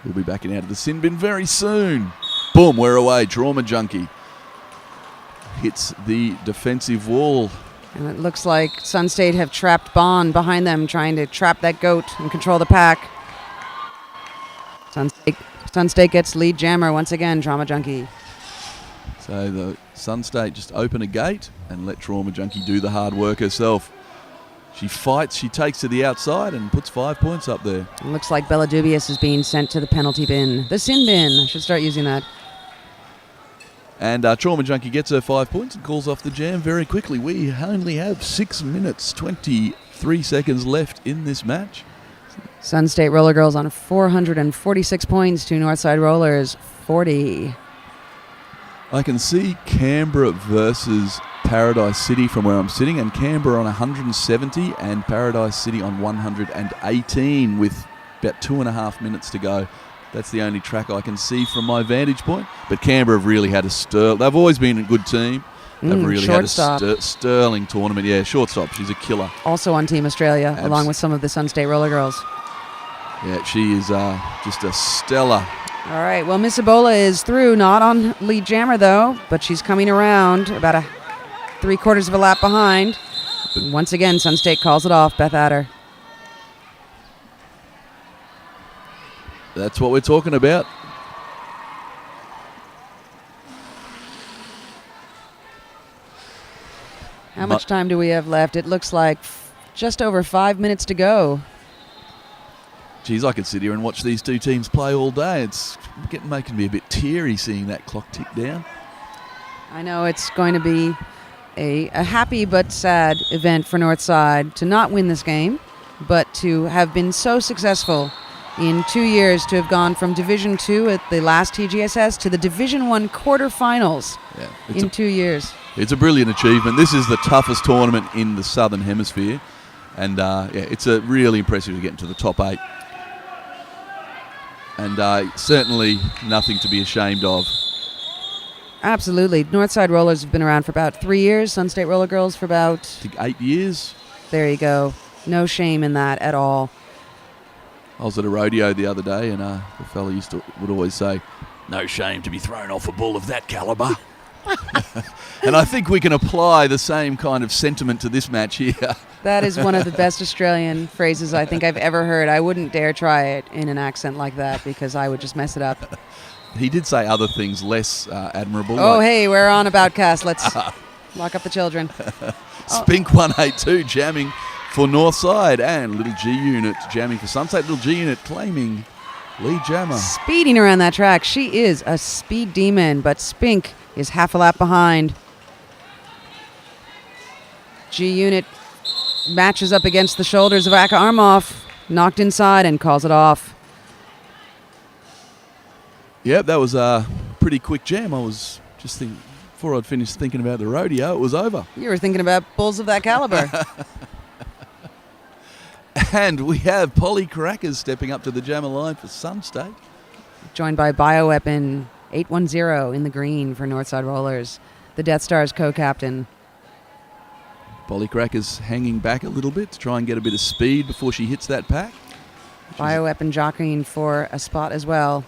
We'll be backing out of the sin bin very soon. Boom, we're away. Trauma junkie hits the defensive wall. And it looks like Sun State have trapped Bond behind them, trying to trap that goat and control the pack. Sun State gets lead jammer once again, Trauma Junkie. So the Sun State just open a gate and let Trauma Junkie do the hard work herself. She fights, she takes to the outside and puts 5 points up there. It looks like Bella Dubious is being sent to the penalty bin. The sin bin. I should start using that. And Trauma Junkie gets her 5 points and calls off the jam very quickly. We only have 6 minutes, 23 seconds left in this match. Sun State Roller Girls on 446 points to Northside Rollers 40. I can see Canberra versus Paradise City from where I'm sitting, and Canberra on 170 and Paradise City on 118 with about 2.5 minutes to go. That's the only track I can see from my vantage point. But Canberra have really had a stir. They've always been a good team. They've really shortstop. had a sterling tournament. Yeah, shortstop. She's a killer. Also on Team Australia, along with some of the Sun State Roller Girls. Yeah, she is just a stellar. All right, well, Miss Ebola is through, not on lead jammer, though, but she's coming around about a 3/4 of a lap behind. Once again, Sun State calls it off. Beth Adder. That's what we're talking about. How much time do we have left? It looks like just over 5 minutes to go. Geez, I could sit here and watch these two teams play all day. It's making me a bit teary seeing that clock tick down. I know it's going to be a happy but sad event for Northside to not win this game, but to have been so successful in 2 years, to have gone from Division II at the last TGSS to the Division I quarterfinals in 2 years. It's a brilliant achievement. This is the toughest tournament in the Southern Hemisphere, and it's a really impressive to get into the top 8. And certainly nothing to be ashamed of. Absolutely. Northside Rollers have been around for about 3 years. Sun State Roller Girls for about... I think 8 years. There you go. No shame in that at all. I was at a rodeo the other day, and the fella would always say, "No shame to be thrown off a bull of that calibre." And I think we can apply the same kind of sentiment to this match here. That is one of the best Australian phrases I think I've ever heard. I wouldn't dare try it in an accent like that because I would just mess it up. He did say other things less admirable. Oh, hey, we're on Aboutcast. Let's lock up the children. Spink 182 jamming for Northside, and Little G Unit jamming for Sun State. Little G Unit claiming lead jammer. Speeding around that track. She is a speed demon, but Spink is half a lap behind. G Unit matches up against the shoulders of Aka Armoff, knocked inside and calls it off. Yep, that was a pretty quick jam. I was just thinking, before I'd finished thinking about the rodeo, it was over. You were thinking about bulls of that caliber. And we have Polly Crackers stepping up to the jammer line for Sun State. Joined by Bioweapon 810 in the green for Northside Rollers, the Death Star's co-captain. Polly Crackers hanging back a little bit to try and get a bit of speed before she hits that pack. Bioweapon jockeying for a spot as well.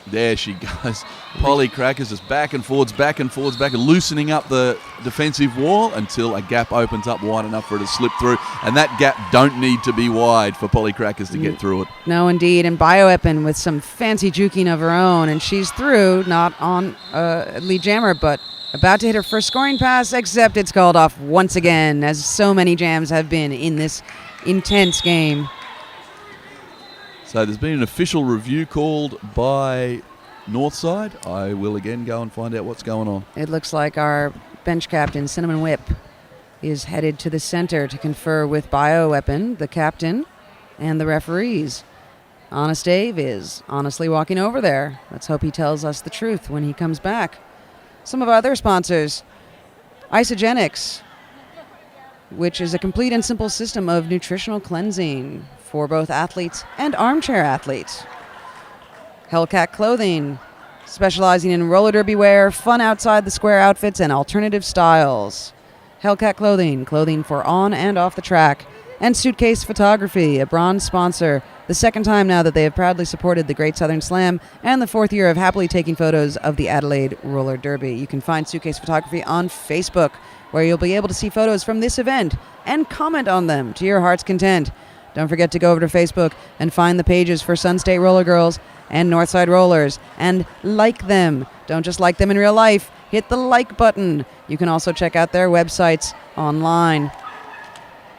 There she goes. Polly Crackers is back and forwards, loosening up the defensive wall until a gap opens up wide enough for her to slip through. And that gap don't need to be wide for Polly Crackers to get through it. No, indeed. And Bioweapon with some fancy juking of her own. And she's through, not on lead jammer, but about to hit her first scoring pass, except it's called off once again, as so many jams have been in this intense game. So there's been an official review called by Northside. I will again go and find out what's going on. It looks like our bench captain, Cinnamon Whip, is headed to the center to confer with Bioweapon, the captain, and the referees. Honest Dave is honestly walking over there. Let's hope he tells us the truth when he comes back. Some of our other sponsors, Isogenics, which is a complete and simple system of nutritional cleansing for both athletes and armchair athletes. Hellcat Clothing, specializing in roller derby wear, fun outside the square outfits, and alternative styles. Hellcat Clothing, clothing for on and off the track. And Suitcase Photography, a bronze sponsor, the second time now that they have proudly supported the Great Southern Slam, and the fourth year of happily taking photos of the Adelaide Roller Derby. You can find Suitcase Photography on Facebook, where you'll be able to see photos from this event and comment on them to your heart's content. Don't forget to go over to Facebook and find the pages for Sun State Roller Girls and Northside Rollers and like them. Don't just like them in real life. Hit the like button. You can also check out their websites online.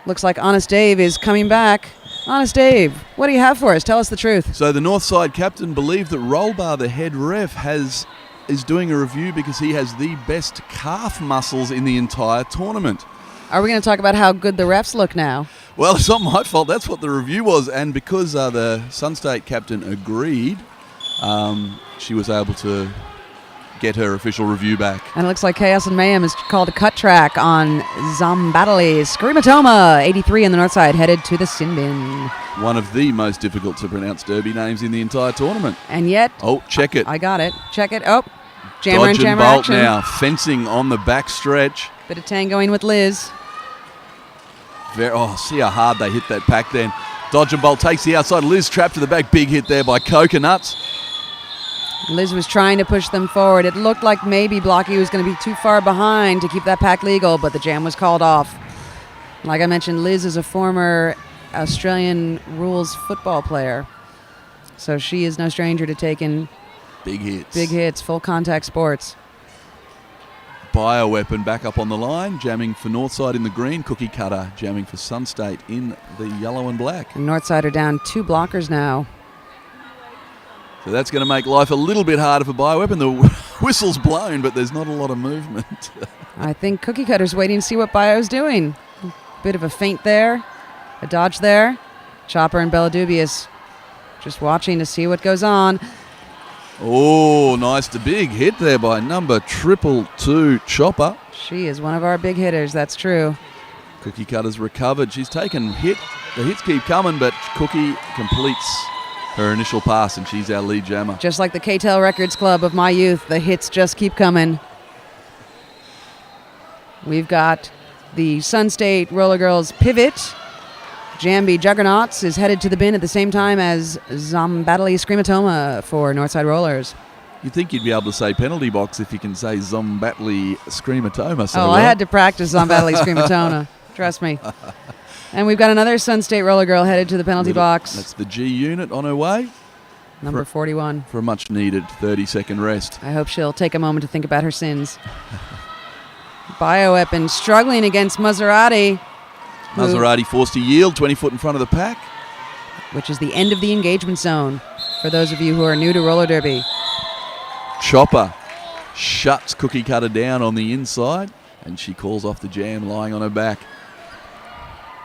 Looks like Honest Dave is coming back. Honest Dave, what do you have for us? Tell us the truth. So the Northside captain believed that Rollbar, the head ref, is doing a review because he has the best calf muscles in the entire tournament. Are we going to talk about how good the refs look now? Well, it's not my fault. That's what the review was. And because the Sun State captain agreed, she was able to get her official review back. And it looks like Chaos and Mayhem is called a cut track on Zombatali. Screamatoma, 83 on the north side, headed to the sin bin. One of the most difficult to pronounce derby names in the entire tournament. And yet... Oh, check it. I got it. Check it. Oh. Jammer Dodge and jammer bolt action. now, fencing on the back stretch. Bit of tangoing with Liz. See how hard they hit that pack then. Dodge and bolt takes the outside. Liz trapped to the back. Big hit there by Coconuts. Liz was trying to push them forward. It looked like maybe Blocky was going to be too far behind to keep that pack legal, but the jam was called off. Like I mentioned, Liz is a former Australian rules football player, so she is no stranger to taking big hits, full contact sports. Bioweapon back up on the line, jamming for Northside in the green. Cookie Cutter jamming for Sunstate in the yellow and black. And Northside are down 2 blockers now. So that's going to make life a little bit harder for Bioweapon. The whistle's blown, but there's not a lot of movement. I think Cookie Cutter's waiting to see what Bio's doing. Bit of a feint there, a dodge there. Chopper and Bella Dubious just watching to see what goes on. Oh, nice to big hit there by number 222 Chopper. She is one of our big hitters, that's true. Cookie Cutter's recovered. She's taken hit. The hits keep coming, but Cookie completes her initial pass, and she's our lead jammer. Just like the K-Tel Records Club of my youth, the hits just keep coming. We've got the Sunstate Roller Girls pivot. Jambi Juggernauts is headed to the bin at the same time as Zombatli Screamatoma for Northside Rollers. You'd think you'd be able to say penalty box if you can say Zombatli Screamatoma. So well. I had to practice Zombatli Screamatoma. Trust me. And we've got another Sunstate Roller Girl headed to the penalty box. That's the G unit on her way. Number 41. For a much needed 30-second rest. I hope she'll take a moment to think about her sins. Bioweapon struggling against Maserati. Maserati forced to yield, 20 foot in front of the pack. Which is the end of the engagement zone for those of you who are new to roller derby. Chopper shuts Cookie Cutter down on the inside, and she calls off the jam lying on her back.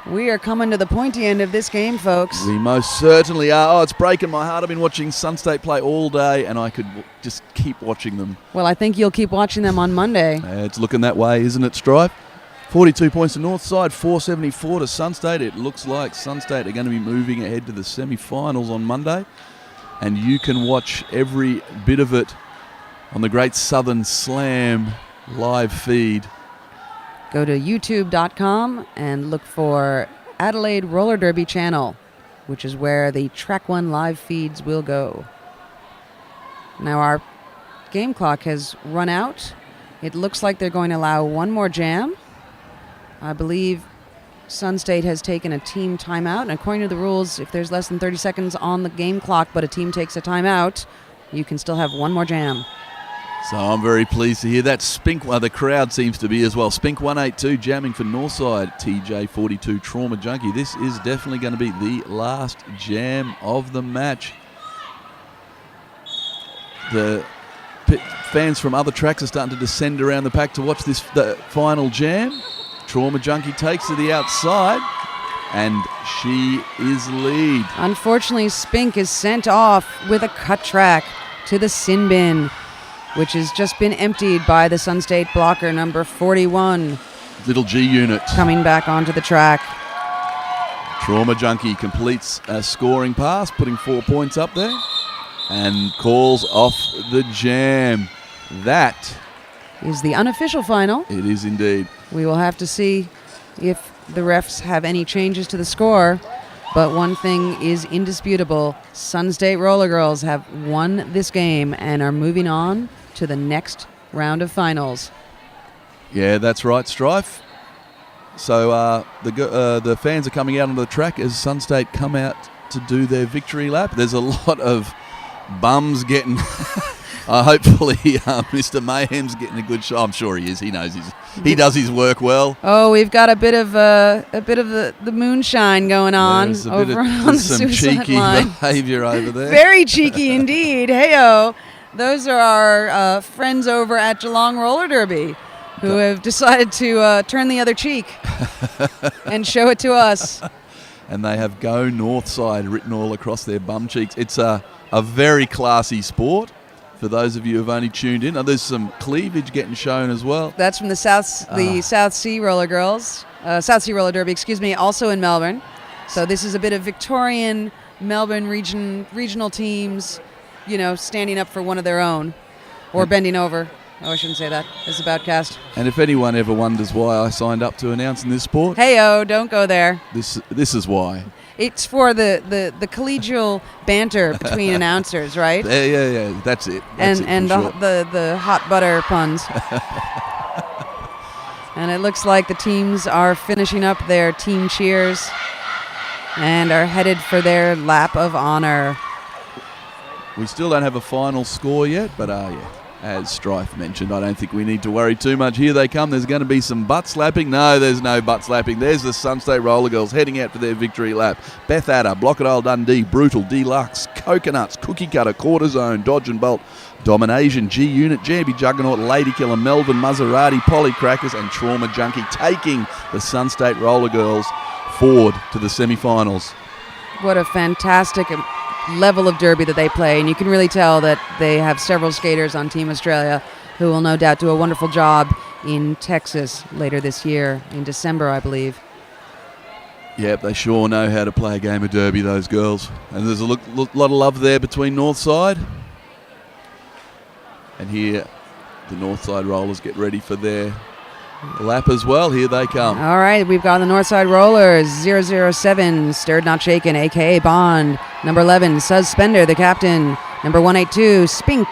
We are coming to the pointy end of this game, folks. We most certainly are. Oh, it's breaking my heart. I've been watching Sunstate play all day, and I could just keep watching them. Well, I think you'll keep watching them on Monday. It's looking that way, isn't it, Stripe? 42 points to Northside, 474 to Sunstate. It looks like Sunstate are going to be moving ahead to the semi-finals on Monday. And you can watch every bit of it on the Great Southern Slam live feed. Go to youtube.com and look for Adelaide Roller Derby channel, which is where the Track 1 live feeds will go. Now our game clock has run out. It looks like they're going to allow one more jam. I believe Sunstate has taken a team timeout, and according to the rules, if there's less than 30 seconds on the game clock but a team takes a timeout, you can still have one more jam. So I'm very pleased to hear that. Spink, the crowd seems to be as well. Spink 182 jamming for Northside. TJ42 Trauma Junkie. This is definitely going to be the last jam of the match. The fans from other tracks are starting to descend around the pack to watch the final jam. Trauma Junkie takes to the outside, and she is lead. Unfortunately, Spink is sent off with a cut track to the sin bin, which has just been emptied by the Sunstate blocker, number 41. Little G unit. Coming back onto the track. Trauma Junkie completes a scoring pass, putting 4 points up there, and calls off the jam. That is the unofficial final. It is indeed. We will have to see if the refs have any changes to the score. But one thing is indisputable. Sunstate Roller Girls have won this game and are moving on to the next round of finals. Yeah, that's right, Strife. So the fans are coming out onto the track as Sunstate come out to do their victory lap. There's a lot of bums getting... hopefully, Mr. Mayhem's getting a good shot. I'm sure he is. He knows he does his work well. Oh, we've got a bit of the moonshine going on There's over on the some suicide cheeky line. behaviour over there. Very cheeky indeed. Heyo, those are our friends over at Geelong Roller Derby who have decided to turn the other cheek and show it to us. And they have "Go Northside" written all across their bum cheeks. It's a very classy sport. For those of you who've only tuned in, there's some cleavage getting shown as well. That's from the South Sea Roller Girls, South Sea Roller Derby, also in Melbourne. So this is a bit of Victorian Melbourne regional teams, standing up for one of their own. Or bending over. Oh, I shouldn't say that. It's a Boutcast. And if anyone ever wonders why I signed up to announce in this sport, Hey-oh, don't go there. this is why. It's for the collegial banter between announcers, right? Yeah, that's it. That's And the hot butter puns. And it looks like the teams are finishing up their team cheers and are headed for their lap of honor. We still don't have a final score yet, but as Strife mentioned, I don't think we need to worry too much. Here they come. There's going to be some butt slapping. No, there's no butt slapping. There's the Sun State Roller Girls heading out for their victory lap. Beth Adder, Blockadale Dundee, Brutal, Deluxe, Coconuts, Cookie Cutter, Cortisone, Dodge and Bolt, Domination, G Unit, JB Juggernaut, Lady Killer, Melvin, Maserati, Polly Crackers, and Trauma Junkie, taking the Sun State Roller Girls forward to the semi-finals. What a fantastic level of derby that they play, and you can really tell that they have several skaters on Team Australia who will no doubt do a wonderful job in Texas later this year, in December, I believe. Yep, they sure know how to play a game of derby, those girls. And there's a lot of love there between Northside. And here, the Northside Rollers get ready for their lap as well. Here they come. All right, we've got the Northside Rollers, 007, Stirred Not Shaken, a.k.a. Bond. Number 11, Suspender, the captain. Number 182, Spink.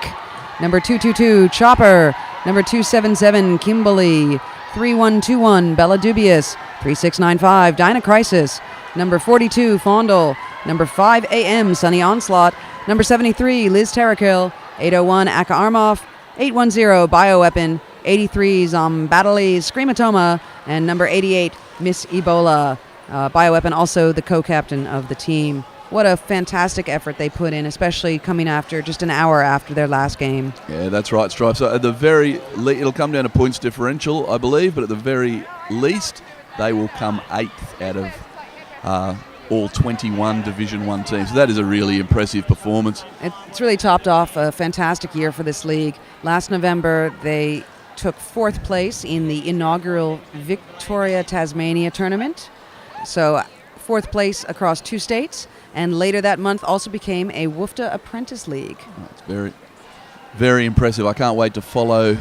Number 222, Chopper. Number 277, Kimberly. 3121, Bella Dubious. 3695, Dinah Crisis. Number 42, Fondle. Number 5 AM, Sunny Onslaught. Number 73, Liz Terrakill. 801, Aka Armoff. 810, Bioweapon. 83, Zombatali, Screamatoma. And number 88, Miss Ebola. Bioweapon, also the co-captain of the team. What a fantastic effort they put in, especially coming after just an hour after their last game. Yeah, that's right, Stripe. So at the very it'll come down to points differential, I believe, but at the very least, they will come 8th out of all 21 Division 1 teams. So that is a really impressive performance. It's really topped off a fantastic year for this league. Last November, they took 4th place in the inaugural Victoria Tasmania tournament. So 4th place across 2 states. And later that month also became a WUFTA Apprentice League. It's very, very impressive. I can't wait to follow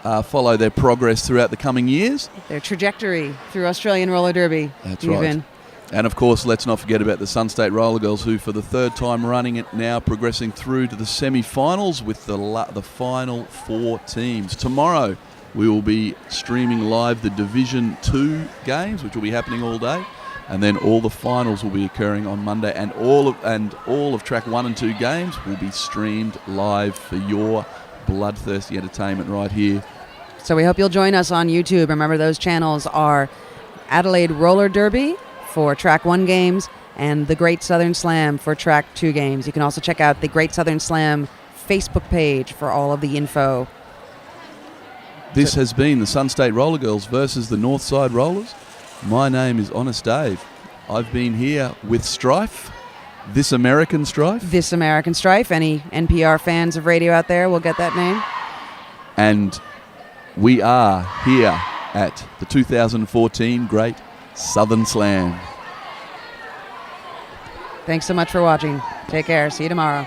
their progress throughout the coming years. Their trajectory through Australian Roller Derby. That's right. And of course, let's not forget about the Sun State Roller Girls, who for the 3rd time running it now progressing through to the semi-finals with the final 4 teams. Tomorrow we will be streaming live the Division 2 games, which will be happening all day. And then all the finals will be occurring on Monday, and all of track 1 and 2 games will be streamed live for your bloodthirsty entertainment right here. So we hope you'll join us on YouTube. Remember, those channels are Adelaide Roller Derby for track 1 games and the Great Southern Slam for track 2 games. You can also check out the Great Southern Slam Facebook page for all of the info. This has been the Sun State Roller Girls versus the Northside Rollers. My name is Honest Dave. I've been here with Strife, This American Strife. This American Strife. Any NPR fans of radio out there will get that name. And we are here at the 2014 Great Southern Slam. Thanks so much for watching. Take care. See you tomorrow.